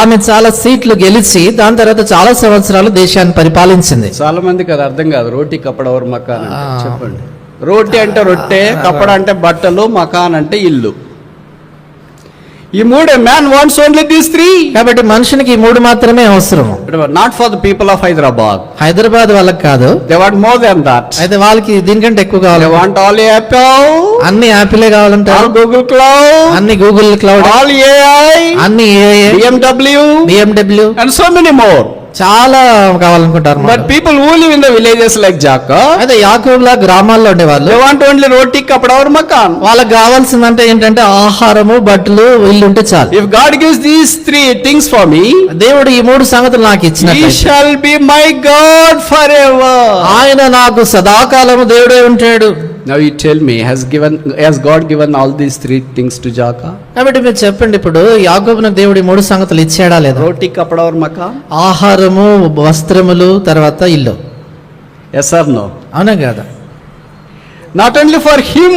ఆమె చాలా సీట్లు గెలిచి దాని తర్వాత చాలా సంవత్సరాలు దేశాన్ని పరిపాలించింది. చాలా మందికి అది అర్థం కాదు. రోటీ కప్పడ ఓర్ మకాన్ అంటే. చెప్పండి. రోటీ అంటే రొట్టె, కప్పడ అంటే బట్టలు, మకాన్ అంటే ఇల్లు. ఈ మూడు, man wants only these three. కాబట్టి మనుషునికి ఈ మూడు మాత్రమే అవసరం. Not for the people of Hyderabad. Hyderabad వాళ్ళకి కాదు. They want more then that. అయితే వాళ్ళకి దీనికంటే ఎక్కువ కావాలి. They want all Apple. అన్ని యాపిలే కావాలంటారు. Google cloud. అన్ని గూగుల్ క్లౌడ్. All AI. అన్ని AI. BMW and so many more. చాలా కావాలనుకుంటారు. But people who live in the villages like Jacob, అదే యాకోబుల గ్రామాల్లో ఉండేవాళ్ళు, దే వాంట్ ఓన్లీ రోటీ కపడా ఆర్ మకాన్. వాళ్ళకి కావాల్సిందంటే ఏంటంటే ఆహారము, బట్టలు, ఇల్లు ఉంటే చాలు. If God gives these three things for me, దేవుడు ఈ మూడు సంగతులు నాకు ఇచ్చినట్లయితే, he shall be my God for ever. ఆయన నాకు సదాకాలము దేవుడే ఉంటాడు. Now you tell me, has God given all these three things to Jacob? కాబట్టి మీరు చెప్పండి, ఇప్పుడు యాకోబునకు దేవుడు ఈ మూడు సంగతులు ఇచ్చాడా లేదా? రోటీ కపడా ఆర్ మకాన్. ఆహారము, వస్త్రములు, తర్వాత ఇల్లు. Yes or no? అవునా కదా? Not only for him,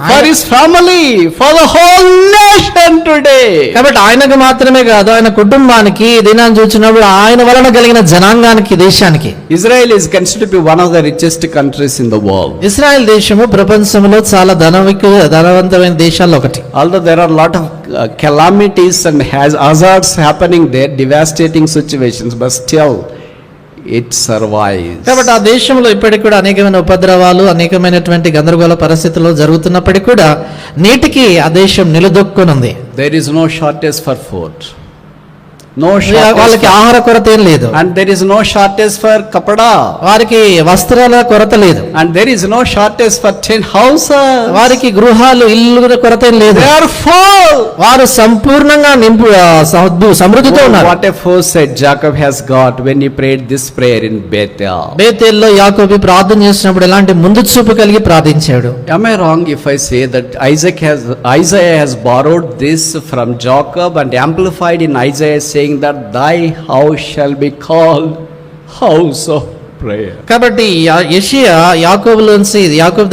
for his family, for the whole nation today. కాబట్టి ఆయనకు మాత్రమే కాదు, ఆయన కుటుంబానికి, దినాన్ని చూసినప్పుడు ఆయన వలన కలిగిన జనాంగానికి, దేశానికి. Israel is considered to be one of the richest countries in the world. Israel దేశము ప్రపంచంలో చాలా ధనవంతమైన దేశాల్లో ఒకటి. Although there are a lot of calamities and hazards happening there, devastating situations, but still it survives. కాబట్టి ఆ దేశంలో ఇప్పటికి కూడా అనేకమైన ఉపద్రవాలు, అనేకమైనటువంటి గందరగోళ పరిస్థితులు జరుగుతున్నప్పటికీ కూడా నేటికి ఆ దేశం నిలదొక్కునుంది. There is no shortage for food. వాళ్ళకి ఆహార కొరత ఏం లేదు. And there is no shortage for kapda. వారికి వస్త్రాల కొరత లేదు. And there is no shortage for tent houses. వారికి గృహాలు, ఇల్లు కొరత ఏం లేదు. They are full. వారు సంపూర్ణంగా సమృద్ధితో ఉన్నారు. What a foresight Jacob has got when he prayed this prayer in Bethel. బేతేల్లో యాకోబు ప్రార్థన చేసినప్పుడు ఎలాంటి ముందు చూపు కలిగి ప్రార్థించాడు. Am I wrong if I say that Isaiah has borrowed this from Jacob and amplified in Isaiah, saying that thy house shall be called house of prayer? కాబట్టి యెషయా యాకోబు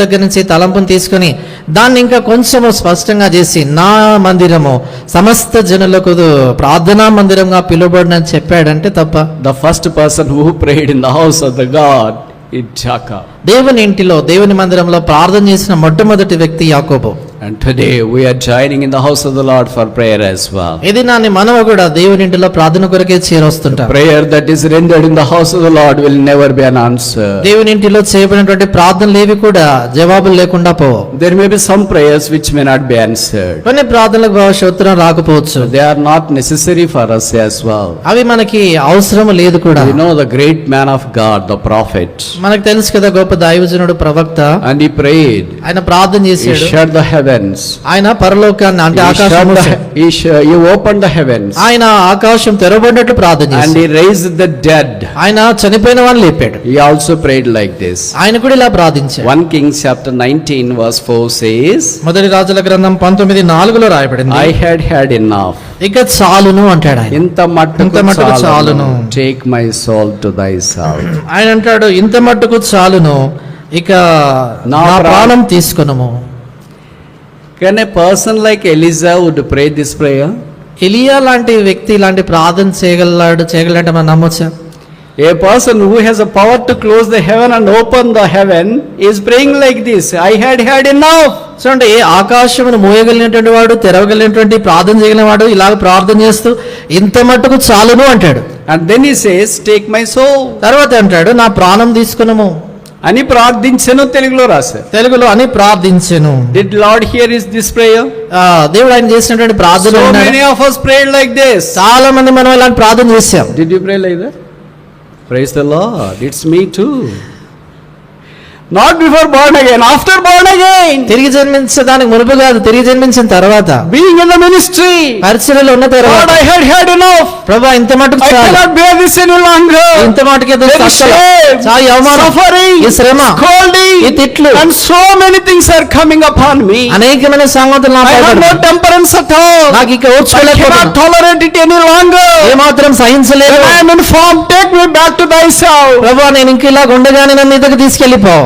దగ్గర నుంచి తలంపును తీసుకొని దాన్ని ఇంకా కొంచెం స్పష్టంగా చేసి, నా మందిరము సమస్త జనులకు ప్రార్థనా మందిరంగా పిలువబడినని చెప్పాడంటే తప్ప? The first person who prayed in the house of the God is Jacob. దేవుని ఇంటిలో, దేవుని మందిరంలో ప్రార్థన చేసిన మొట్టమొదటి వ్యక్తి యాకోబు. And today we are joining in the house of the Lord for prayer as well. ఇది నాని మనము కూడా దేవుని ఇంటిలో ప్రార్థన కొరకే చేరొస్తుంటాం. Prayer that is rendered in the house of the Lord will never be an answer. దేవుని ఇంటిలో చేయబడినటువంటి ప్రార్థనలు ఏవి కూడా జవాబులు లేకుండా పోవు. There may be some prayers which may not be answered. కొన్ని ప్రార్థనలకు భవిష్యత్తులో ఉత్తరం రాకపోవచ్చు. They are not necessary for us as well. అవి మనకి అవసరం లేదు కూడా. We know the great man of God, the prophet. మనకు తెలుసు కదా గొప్ప దైవజనుడు, ప్రవక్త. And he prayed. ఆయన ప్రార్థన He చేశాడు. shut the heavens. ఆయన పరలోకాన్ని, అంటే ఆకాశం, he opened the heavens. ఆయన ఆకాశం తెరవబడినట్లు ప్రార్థన చేశాడు. And he raised the dead. ఆయన చనిపోయిన వాళ్ళని లేపాడు. He also prayed like this. ఆయన కూడా ఇలా ప్రార్థించాడు. 1 Kings chapter 19 verse 4 says, మొదటి రాజుల గ్రంథం 19:4 రాయబడింది, I had enough. ఇక చాలును అంటాడు ఆయన. ఇంత మట్టుకు చాలును. Take my soul to thyself. ఆయన అంటాడు, ఇంత మట్టుకు చాలును, ఇక నా ప్రాణం తీసుకొనుము. Can a person like Elijah would pray this prayer? ఎలియా లాంటి వ్యక్తి ఇలాంటి ప్రార్థన చేయగలంటే మనం నమ్మొచ్చా? A person who has a power to close the heaven and open the heaven is praying like this, I had enough. So అంటే ఆకాశమును మోయగలిగినటువంటి వాడు, తెరవగలిగినటువంటి ప్రార్థన చేయగలిగిన వాడు ఇలాగ ప్రార్థన చేస్తూ ఇంత మట్టుకు చాలును అంటాడు. And then he says, take my soul. తర్వాత అంటాడు, నా ప్రాణం తీసుకునము అని ప్రార్థించెను. తెలుగులో రాశారు. తెలుగులో అని ప్రార్థించెను. Did Lord hear this prayer? దేవుడు ఆయన చేసినటువంటి ప్రార్థన. So many of us prayed like this. చాలా మంది మనం ఇలాంటి ప్రార్థన చేశాం. Did you pray like that? Praise the Lord. It's me too. Not before born again, after born again. తిరిగి జన్మించడానికి మునుపు కాదు, తిరిగి జన్మించిన తర్వాత, Being in the ministry. పరిచర్యలో ఉన్న Lord, తర్వాత, I had had enough. ప్రభా ఇంత మటుకు I చాలు, cannot bear this any longer. ఇంత మటుకు There is shame, చాలా అవమానం, suffering, ఈ శ్రమ, scolding, ఈ తిట్లు, and so many things are coming upon me. అనేకమైన సంగతులు నా I పై have no పడుతున్నాయి. temperance at all. నాకు ఇక I cannot ఓర్చుకోలేకపోతున్నాను, tolerate it any longer. ఏమాత్రం సహించలేదు. When I am informed, take me back to thyself. ప్రభా నేను ఇంక ఇలా ఉండగానే నన్ను ఇదకు తీసుకెళ్ళిపో.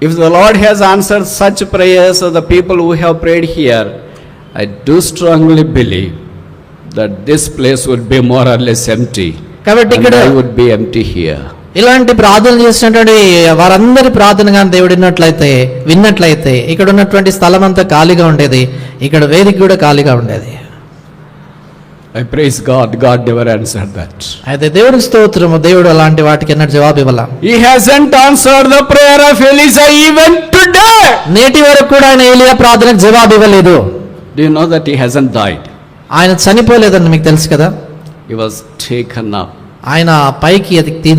If the Lord has answered such prayers of the people who have prayed here, I do strongly believe that this place would be more or less empty. కాబట్టి And ఇక్కడ I would be empty here. ఇలాంటి ప్రార్థన చేసినటువంటి వారందరి ప్రార్థన కానీ దేవుడు విన్నట్లయితే ఇక్కడ ఉన్నటువంటి స్థలం అంతా ఖాళీగా ఉండేది, ఇక్కడ వేదిక కూడా ఖాళీగా ఉండేది. I praise God. God never answered that. అయితే దేవుడికి స్తోత్రము, దేవుడు అలాంటి వాటికి ఎన్నటి జవాబు ఇవ్వాల. He hasn't answered the prayer of Elijah even today. నేటి వరకు కూడా ఆయన ఏలియా ప్రార్థనకు జవాబు ఇవ్వలేదు. Do you know that he hasn't died? ఆయన చనిపోలేదని మీకు తెలుసు కదా. He was taken up. ఆయన పైకి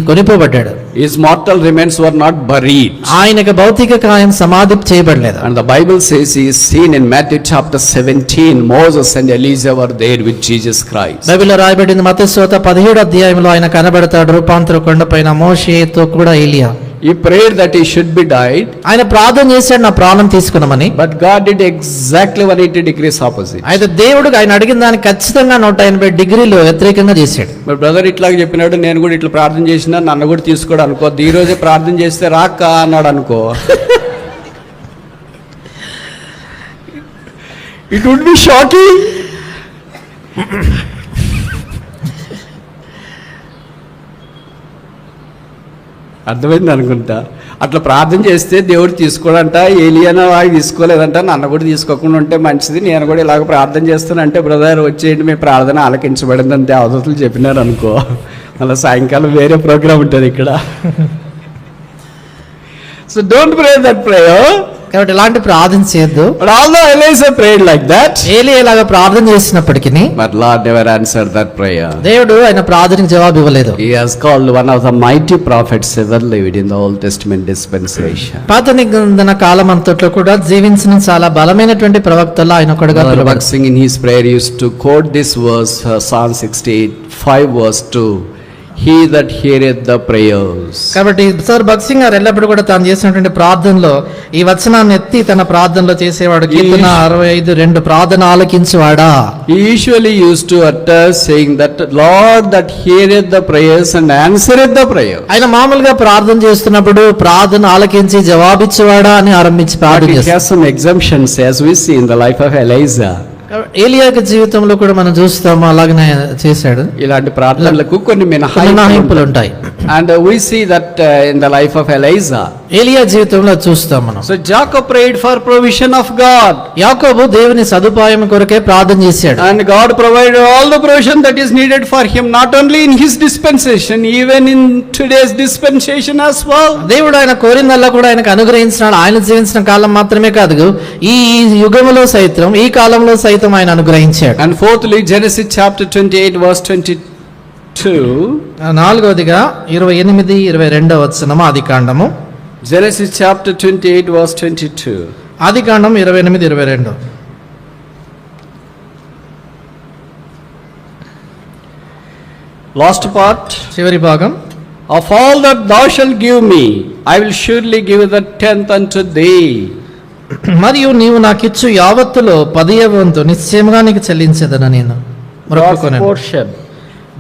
కొనిపోబడ్డాడు. His mortal remains were not buried. ఆయనకు భౌతిక కాయం సమాధి చేయబడలేదు. And the Bible says he is seen in Matthew chapter 17. Moses and Elijah were there with Jesus Christ. బైబిల్లో రాయబడింది మత్తయి సువార్త 17వ అధ్యాయంలో ఆయన కనబడతాడు రూపాంతర కొండపైన మోషేతో కూడా ఏలియా. He prayed that he should be died. ఆయన ప్రార్థన చేశాడు నా ప్రాణం తీసుకున్నామని. But God did exactly 180 degrees opposite. అయితే దేవుడు ఆయన అడిగిన దానికి ఖచ్చితంగా 180 డిగ్రీలు వ్యతిరేకంగా చేశాడు. మరి బ్రదర్ ఇట్లాగ చెప్పినాడు, నేను కూడా ఇట్లా ప్రార్థన చేసినా నన్ను కూడా తీసుకోడు అనుకో, ఈ రోజే ప్రార్థన చేస్తే రాక అన్నాడు అనుకో, ఇట్ వుడ్ బి షాకింగ్. అర్థమైంది అనుకుంటా. అట్లా ప్రార్థన చేస్తే దేవుడు తీసుకోడంట, ఏలియానా వాడు తీసుకోలేదంట, నన్ను కూడా తీసుకోకుండా ఉంటే మంచిది, నేను కూడా ఇలాగ ప్రార్థన చేస్తానంటే బ్రదర్ వచ్చేయండి మీ ప్రార్థన ఆలకించబడింది అంతే అవధతులు చెప్పినారు అనుకో, మళ్ళీ సాయంకాలం వేరే ప్రోగ్రామ్ ఉంటుంది ఇక్కడ. So don't pray that prayer. కాబట్టి ఇలాంటి ప్రార్థన చేయొద్దు. But although Elijah prayed like that, ఏలియా ఇలాగా ప్రార్థన చేసినప్పటికీ but Lord never answered that prayer. దేవుడు ఆయన ప్రార్థనకు జవాబు ఇవ్వలేదు. He has called one of the mighty prophets ever lived in the Old Testament dispensation. పాత నిబంధన కాలం అంతట్లో కూడా జీవించిన చాలా బలమైనటువంటి ప్రవక్తలు ఆయన ఒకడుగా Brother పిలువబడ్డారు. Bhakt Singh in his prayer used to quote this verse, Psalm 68:5 verse 2. He that heareth the prayers. కాబట్టి సార్ భగత్ సింగ్ గారు ఎల్లప్పుడు కూడా తాను చేసినటువంటి ప్రార్థనలో ఈ వచనాన్ని ఎత్తి తన ప్రార్థనలో చేసేవాడు. కీర్తన 65:2 ప్రార్థన ఆలకించువాడా. He usually used to utter saying that Lord that heareth the prayers and answereth the prayer. ఆయన మామూలుగా ప్రార్థన చేస్తున్నప్పుడు ప్రార్థన ఆలకించి జవాబిచ్చేవాడా అని ఆరంభించి But ప్రార్థన it చేస్తాడు. has some exemptions as we see in the life of Elijah. ఏలియా జీవితంలో కూడా మనం చూస్తాము అలాగనే చేశాడు. ఇలాంటి ప్రార్థనలకు కొన్ని మినహాయింపులు ఉంటాయి. And we see that in the life of Elijah. ఏలియా జీవితంలో చూస్తాం మనం. So Jacob prayed for provision of God. యాకోబు దేవుని సదుపాయం కొరకే ప్రార్థన చేశాడు. And God provided all the provision that is needed for him, not only in his dispensation, even in today's dispensation as well. దేవుడు ఆయన కోరిందల్లా కూడా ఆయనకు అనుగ్రహించినాడు. ఆయన జీవించిన కాలం మాత్రమే కాదు, ఈ యుగములో సైతం ఈ కాలంలో సైతం ఆయన అనుగ్రహించాడు. And fourthly, Genesis chapter 28 verse 22. నాలుగవదిగా 28-22 వచనము ఆదికాండము. Genesis chapter 28 verse 22. ఆదికాండం 28-22. Last part. చివరి భాగం. Of all that thou shalt give me, I will surely give the 10th unto thee. మరియు నీవు నాకిచ్చు యావత్తులో 10వ వంతు నిశ్చయముగా నీకు చెల్లించేదన నేను God's మొక్కుకొనెను. portion.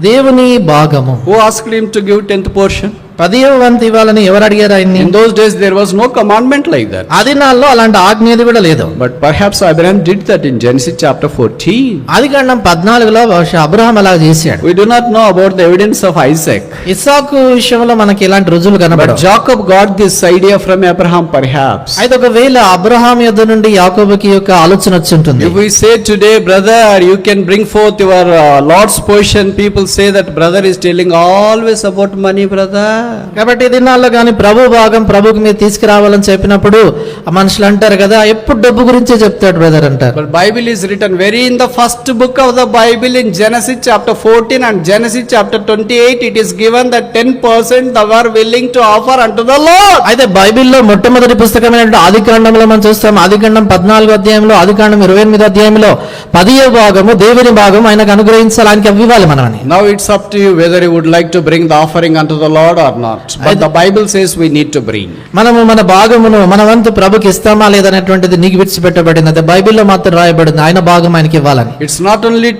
దేవుని భాగము. Who asked him to give 10th portion? 10వ వంతు ఇవ్వాలని ఎవరు అడిగారు ఆయన్ని? In those days there was no commandment like that. ఆ దినాల్లో అలాంటి ఆజ్ఞది కూడా లేదు. But perhaps Abraham did that in Genesis chapter 14. ఆదికాండం 14లో బహుశా అబ్రహాం అలా చేశాడు. We do not know about the evidence of Isaac. ఇస్సాకు విషయంలో మనకి ఇలాంటి రుజువులు But కనబడవు. Jacob got this idea from Abraham perhaps. అయితే ఒకవేళ అబ్రహాం యొద్ద నుండి యాకోబుకి యొక్క ఆలోచన వచ్చి ఉంటుంది. If we say today, brother, you can bring forth your Lord's portion, people say that brother is telling always about money, brother. కాబట్టి ఈ దినాల్లో కానీ ప్రభు భాగం ప్రభుకి మీరు తీసుకురావాలని చెప్పినప్పుడు ఆ మనుషులు అంటారు కదా, ఎప్పుడు డబ్బు గురించే చెప్తాడు బ్రదర్ అంటారు. But Bible is written very in the first book of the Bible in Genesis chapter 14 and Genesis chapter 28 it is given that 10% they were willing to offer unto the Lord. అయితే బైబిల్లో మొట్టమొదటి పుస్తకమైన ఆదికాండంలో మనం చూస్తాం, ఆదికాండం 14 అధ్యాయంలో, ఆదికాండం 28 అధ్యాయంలో 10వ భాగము దేవుని భాగం ఆయనకు అనుగ్రహించాలి, ఆయనకి ఇవ్వాలి మనం అని. Now it's up to you whether you would like to bring the offering unto the Lord or not. But the Bible says we need to bring. మనము మన భాగమును మన వంతు ప్రభుకి ఇస్తామా లేదనేటువంటిది నీకు విడిచిపెట్టబడింది. అది బైబిల్లో మాత్రం రాయబడింది, ఆయన భాగం ఆయనకి ఇవ్వాలని. It's not only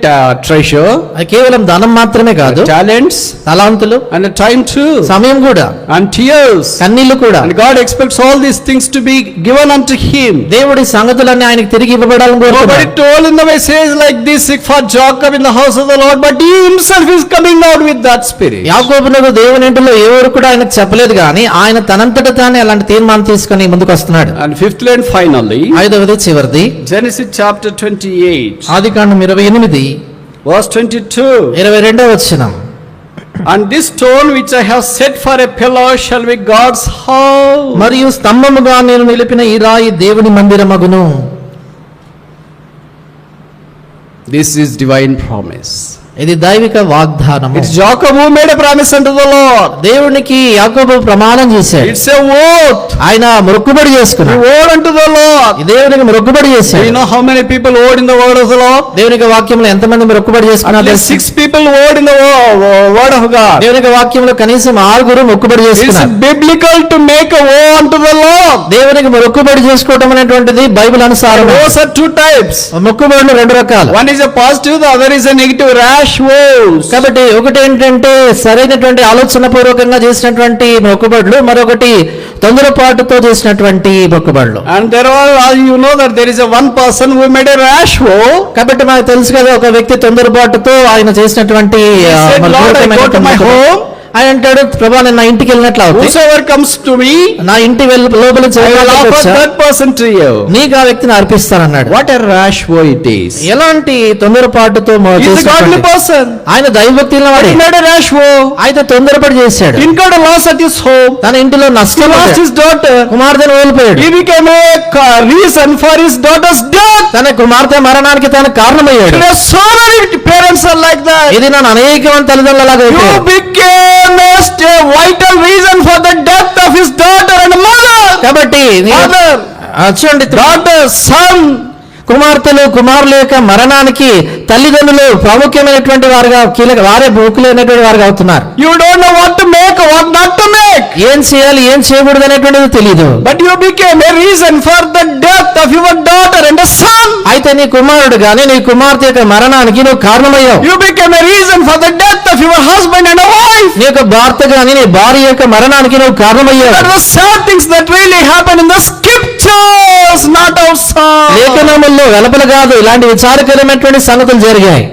treasure, అది కేవలం ధనం మాత్రమే కాదు, talents, తలాంతులు and a time too, సమయం కూడా, and tears, కన్నీళ్లు కూడా. and God expects all these things to be given unto him. దేవుడి సంగతులన్నీ ఆయనకి తిరిగి ఇవ్వబడాలని Nobody కోరుతున్నాడు. told in the message like this for Jacob in the house of the Lord, but he himself is coming out with that spirit. యాకోబునకు దేవుని ఇంటిలో ఎవరు కూడా ఆయనకు చెప్పలేదు, కానీ ఆయన తనంతట తానే అలాంటి తీర్మానం తీసుకొని ముందుకు వస్తున్నాడు. And fifthly and finally, ఐదవది చివరిది Genesis chapter 28, ఆదికాండం 28 verse 22. 22వ వచనం. And this stone which I have set for a pillar shall be God's house. మరియు స్తంభముగా నేను నిలిపిన ఈ రాయి దేవుని మందిరమగును. This is divine promise. ఇది దైవిక వాగ్దానము. It's Jacob who made a promise unto the Lord. దేవునికి యాకోబు ప్రమాణం చేశాడు, It's a oath. ఆయన మొక్కుబడి He చేసుకున్నాడు, owed unto the Lord. ఈ దేవునికి మొక్కుబడి Do చేశాడు. you know how many people owed in the word of the Lord? దేవునికి వాక్యంలో ఎంతమంది మొక్కుబడి At చేసుకున్నారు? least 6 people owed in the word of God. దేవునికి వాక్యంలో కనీసం 6 మొక్కుబడి It's చేసుకున్నారు. biblical to make a vow unto the Lord. దేవునికి మొక్కుబడి చేసుకోవడం అనేటువంటిది బైబిల్ అనుసారం. Vows are 2 types. మొక్కుబడులు 2 రకాలు. One is a positive, the other is a negative, rash vows. కాబట్టి ఒకటి ఏంటంటే సరైనటువంటి ఆలోచన పూర్వకంగా చేసినటువంటి మొక్కుబడులు, మరొకటి తొందరపాటుతో చేసినటువంటి మొక్కుబడులు. And there are, you know that there is a one person who made a rash vow. కాబట్టి మనకు తెలుసు కదా, ఒక వ్యక్తి తొందరపాటుతో ఆయన చేసినటువంటి He said, Lord, I go to my home. ఆయన అంటాడు, ప్రభా నేను నా ఇంటికి వెళ్ళినట్లు అవుతుంది, Whosoever comes to me, నా ఇంటి లోపల I will offer that person to you. నీకు ఆ వ్యక్తిని అర్పిస్తానన్నాడు. What a rash vow it is. ఎలాంటి తొందరపాటుతో He is a godly person. ఆయన దైవభక్తి But he made a rash vow. అయితే తొందరపడి చేశాడు. Incurred a loss at his home. తన ఇంటిలో He నష్టం lost his daughter. కుమార్తెను ఓడిపోయాడు. He became a reason for his daughter's death. తన కుమార్తె మరణానికి తాను కారణమయ్యాడు. There are so many parents are like that. ఇది నన్ను అనేక మంది తల్లిదండ్రులు అలాగే You అయిపోయారు. became a vital reason for the death of his daughter and mother. కాబట్టి Father, చూడండి, daughter, son. కుమార్తెలు కుమారుల యొక్క మరణానికి తల్లిదండ్రులు ప్రాముఖ్యమైనటువంటి వారుగా వారే ముఖ్యులైనటువంటి వారుగా అవుతున్నారు. You don't know what to make, what not to make. ఏం చేయాలి ఏం చేయకూడదు అనేటువంటిది తెలియదు. But you became a reason for the death of your daughter and a son. అయితే నీ కుమారుడు గాని నీ కుమార్తె యొక్క మరణానికి నువ్వు కారణమయ్యావు. You became a reason for the death of your husband and a wife. నీ యొక్క భర్త గాని నీ భార్య యొక్క మరణానికి నువ్వు కారణమయ్యావు. That was sad things that really happen in the scriptures, not outside. లేఖనముల్లో వెలుపల కాదు, ఇలాంటి విచారకరమైనటువంటి సంగతులు జరిగాయి.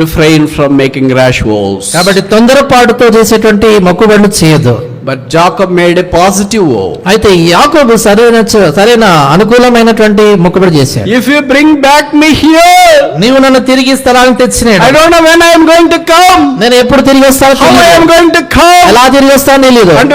Refrain from making rash vows. కాబట్టి తొందరపాటుతో చేసేటువంటి మొక్కుబడులు చేయదు. But Jacob made a positive vow. అయితే యాకోబు సరైన అనుకూలమైనటువంటి మొక్కుబడి చేశాడు. If you bring back me here, నీవు నన్ను తిరిగి స్థలానికి తెచ్చినాడు. I don't know when I am going to come. నేను ఎప్పుడు తిరిగి వస్తాను, How I am going to come. ఎలా తిరిగి వస్తాను తెలియదు. And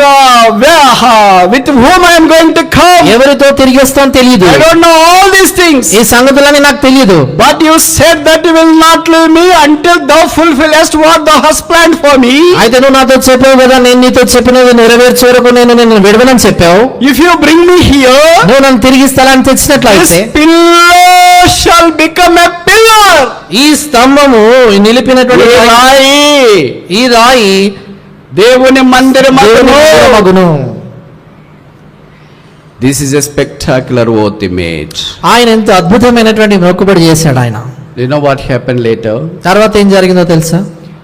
with whom I am going to come. ఎవరితో తిరిగి వస్తాను తెలియదు. I don't know all these things. ఈ సంగతులని నాకు తెలియదు. But you said that you will not leave me until thou fulfillest what thou hast planned for me. అయితే నువ్వు నాతో చెప్పావు కదా, నేను నీతో చెప్పినది నెరవేర్చే వరకు నేను విడవనని చెప్పావు. If you bring me here, నువ్వు నన్ను తిరిగి స్థలానికి తెచ్చినట్లయితే this pillar shall become a pillar. ఈ స్తంభము నిలిపినటువంటి ఈ రాయి దేవుని మందిరమగును. This is a spectacular oath he made. ఆయన ఎంత అద్భుతమైనటువంటి మొక్కుబడి చేశాడు ఆయన. You know what happened later? తర్వాత ఏం జరిగిందో తెలుసా?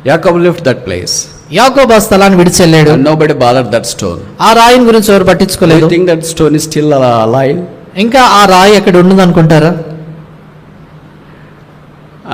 Jacob left that place. యాకోబు ఆ స్థలాన్ని విడిచెళ్ళాడు. And nobody bothered that stone. ఆ రాయిని గురించి ఎవరు Do పట్టించుకోలేదు. you think that stone is still alive? ఇంకా ఆ రాయి ఎక్కడ ఉన్నది అనుకుంటారా?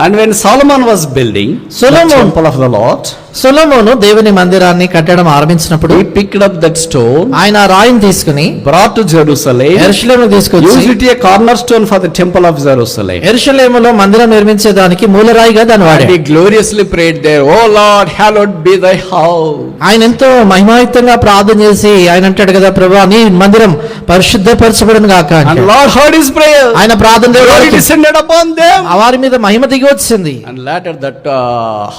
And when Solomon was building the temple of the Lord, సొలొమోను దేవుని మందిరాన్ని కట్టడం ఆరంభించినప్పుడు he picked up that stone, ఆయన ఆ రాయిని తీసుకుని brought to Jerusalem, యెరూషలేముకు తీసుకొచ్చి used it a cornerstone for the temple of Jerusalem. యెరూషలేములో మందిరం నిర్మించేదానికి మూలరాయిగా దాన్ని And వాడాడు. he gloriously prayed there, "Oh Lord, hallowed be thy house." ఆయన ఎంతో మహిమాయుక్తంగా ప్రార్థన చేసి ఆయన అంటాడు కదా, ప్రభువా నీ మందిరం పరిశుద్ధపరచబడును గాక And అంటాడు. Lord heard his prayer. ఆయన ప్రార్థన Glory దేవుడికి descended upon them. ఆ వారి మీద మహిమ దిగి వచ్చింది. And later that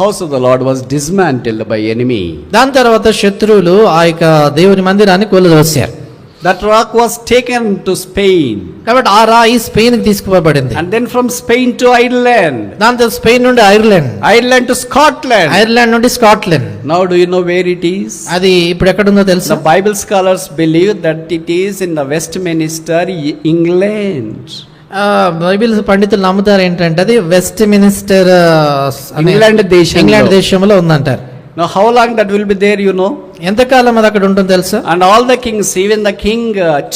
house of the Lord was dismantled by enemy. దాని తర్వాత శత్రువులు ఆ యొక్క దేవుని మందిరాన్ని కూలదోశారు. That rock was taken to Spain, కాబట్టి ఆ రాయి స్పెయిన్ కి తీసుకుపోబడింది. and then from Spain to Ireland, దాంతో స్పెయిన్ నుండి Ireland, Ireland to Scotland. Ireland నుండి Scotland. Now do you know where it is? అది ఇప్పుడు ఎక్కడుందో The తెలుసా? Bible scholars believe that it is in the Westminster, England. Bible పండితులు నమ్ముతారు ఏంటంటే అది వెస్ట్ మినిస్టర్ ఇంగ్లాండ్ దేశంలో. ఇంగ్లాండ్ దేశంలో ఉందంటారు. Now how long that will be there, you know? ఎంతకాలం అది అక్కడ ఉంటుంది తెలుసా? And all the kings, even the king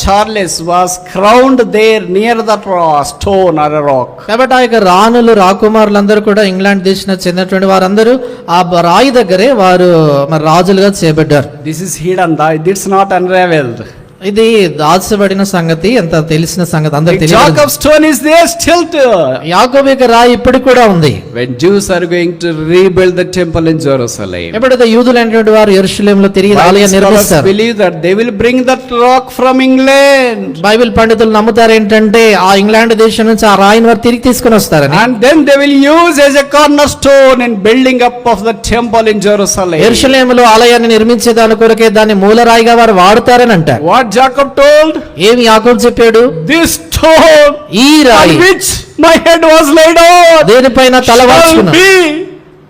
Charles was crowned there near that stone or a rock. కాబట్టి ఆ యొక్క రాణులు రాకుమారులందరూ కూడా ఇంగ్లాండ్ దేశం చెందినటువంటి వారందరూ ఆ రాయి దగ్గరే వారు మరి రాజులుగా చేయబడ్డారు. This is hidden, it's not unraveled. ఇది దాచబడిన సంగతి, ఎంత తెలిసిన సంగతి అందరికి The తెలియదు. Jacob stone is there still too. యాకోబు యొక్క రాయి ఇప్పటికి కూడా ఉంది. When Jews are going to rebuild the temple in Jerusalem, ఎప్పుడైతే యూదులైనటువంటి వారు యెరూషలేములో తిరిగి ఆలయం Bible scholars నిర్మిస్తారు, believe that they will bring that rock from England. Bible పండితులు నమ్ముతారు ఏంటంటే ఆ ఇంగ్లాండ్ దేశం నుంచి ఆ రాయిని వారు తిరిగి తీసుకొని వస్తారని. And then they will use as a cornerstone in building up of the temple in Jerusalem. యెరూషలేములో ఆలయాన్ని నిర్మించే దాని కొరకే దాన్ని మూలరాయిగా వారు వాడతారని అంటారు. What Jacob told? ఏమి యాకోబు చెప్పాడు? This stone ఈ on రాయి which my head was laid on దేనిపైన తల shall వాల్చుకున్నా be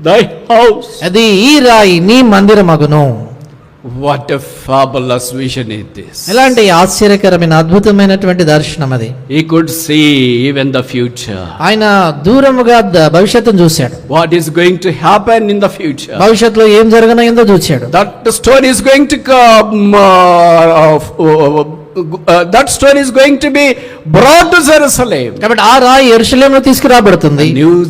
thy house. అది ఈ రాయి నీ మందిరమగును. What a fabulous vision is this. ఎలాంటి ఆశ్చర్యకరమైన అద్భుతమైనటువంటి దర్శనం అది. He could see even the future. ఆయన దూరముగా భవిష్యత్తును చూశాడు. What is going to happen in the future? భవిష్యత్తులో ఏం జరగనయ్యిందో చూశాడు. That stone is going to come. That stone is going to be brought to Jerusalem. కాబట్టి ఆ రాయి యెరూషలేములో తీసుకురాబడుతుంది. News,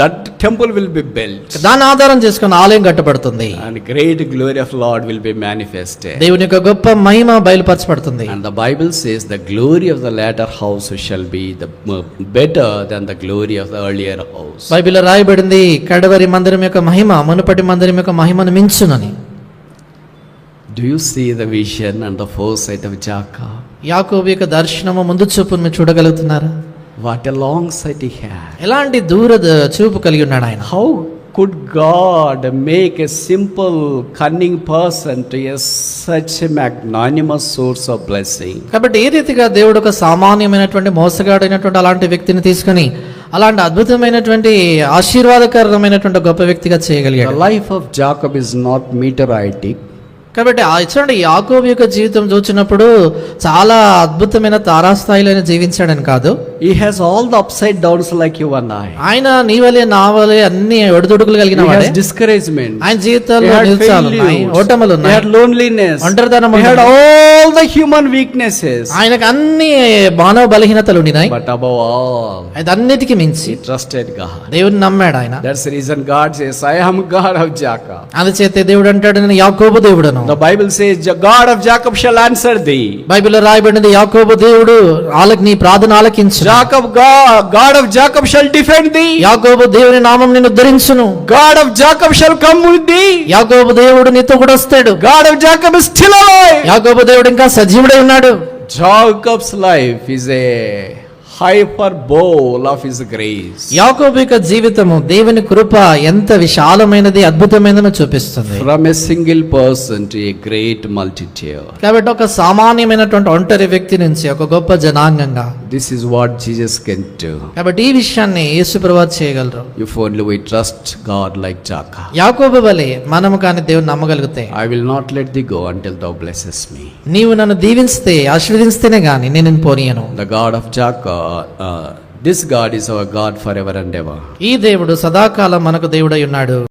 that temple will be built. దాని ఆధారం చేసుకుని ఆలయం కట్టబడుతుంది. And great glory of Lord will be manifested. దేవుని యొక్క గొప్ప మహిమ బయలుపరచబడుతుంది. And the Bible says the glory of the latter house shall be better than the glory of the earlier house. బైబిల్లో రాయబడింది కడవరి మందిరం యొక్క మహిమ మునుపటి మందిరం యొక్క మహిమను మించునని. Do you see the vision and the foresight of Jacob? యాకోబు యొక్క దర్శనము ముందు చూపును మీరు చూడగలుగుతున్నారా? What a long sight he had. ఎలాంటి దూర చూపు కలిగి ఉన్నాడు ఆయన. How could God make a simple, cunning person to a such a magnanimous source of blessing? కాబట్టి ఏ రీతిగా దేవుడు ఒక సామాన్యమైనటువంటి మోసగాడైనటువంటి అలాంటి వ్యక్తిని తీసుకొని అలాంటి అద్భుతమైనటువంటి ఆశీర్వాదకరమైనటువంటి గొప్ప వ్యక్తిగా The చేయగలిగాడు. life of Jacob is not meteoritic. కాబట్టి చూడండి యాకోబు యొక్క జీవితం చూసినప్పుడు చాలా అద్భుతమైన తారాస్థాయిలో జీవించాడని కాదు. He has all the upside downs like you and I. ఆయన నీ వలే నా వలే అన్ని ఒడిదుడుకులు కలిగిన He వాడే. has discouragement. ఆయన He జీవితాల్లో had నిల్చాలు ఉన్నాయి, failures. ఓటములు He ఉన్నాయి, had loneliness. ఒంటరితనం He had ఉంది. all the human weaknesses. ఆయనకు అన్ని మానవ బలహీనతలు ఉన్నాయి. But above all, అన్నిటికీ మించి he trusted God. దేవుని నమ్మాడు ఆయన. That's the reason God says, I am God of Jacob. అందుచేత దేవుడు అంటాడు నేను యాకోబు దేవుడను. The Bible says, the God of Jacob shall answer thee. బైబిల్లో రాయబడింది యాకోబు దేవుడు నీ ప్రార్థన ఆలకించు. Jacob, God of Jacob shall defend thee. యాకోబు దేవుని నామం నిన్ను ఉద్ధరించును. God of Jacob shall come with thee. యాకోబు దేవుడు నీతో కూడా వస్తాడు. God of Jacob is still alive. యాకోబు దేవుడు ఇంకా సజీవుడై ఉన్నాడు. Jacob's life is a hyperbole of his grace. యాకోబు యొక్క జీవితము దేవుని కృప ఎంత విశాలమైనది అద్భుతమైనది చూపిస్తుంది. From a single person to a great multitude. కాబట్టి ఒక సామాన్యమైనటువంటి ఒంటరి వ్యక్తి నుంచి ఒక గొప్ప జనాంగంగా. This is what Jesus can do. కాబట్టి ఈ విషయాన్ని యేసుప్రభు చేయగలరు. If only we trust God like Jacob. యాకోబు వలె మనము కానీ దేవుని నమ్మగలిగితే. I will not let thee go until thou blesses me. నీవు నన్ను దీవిస్తే ఆశీర్వదిస్తేనే గాని నేను నిన్ను పోనీయను. The God of Jacob, this God is our God forever and ever. ఈ దేవుడు సదాకాలం మనకు దేవుడై ఉన్నాడు.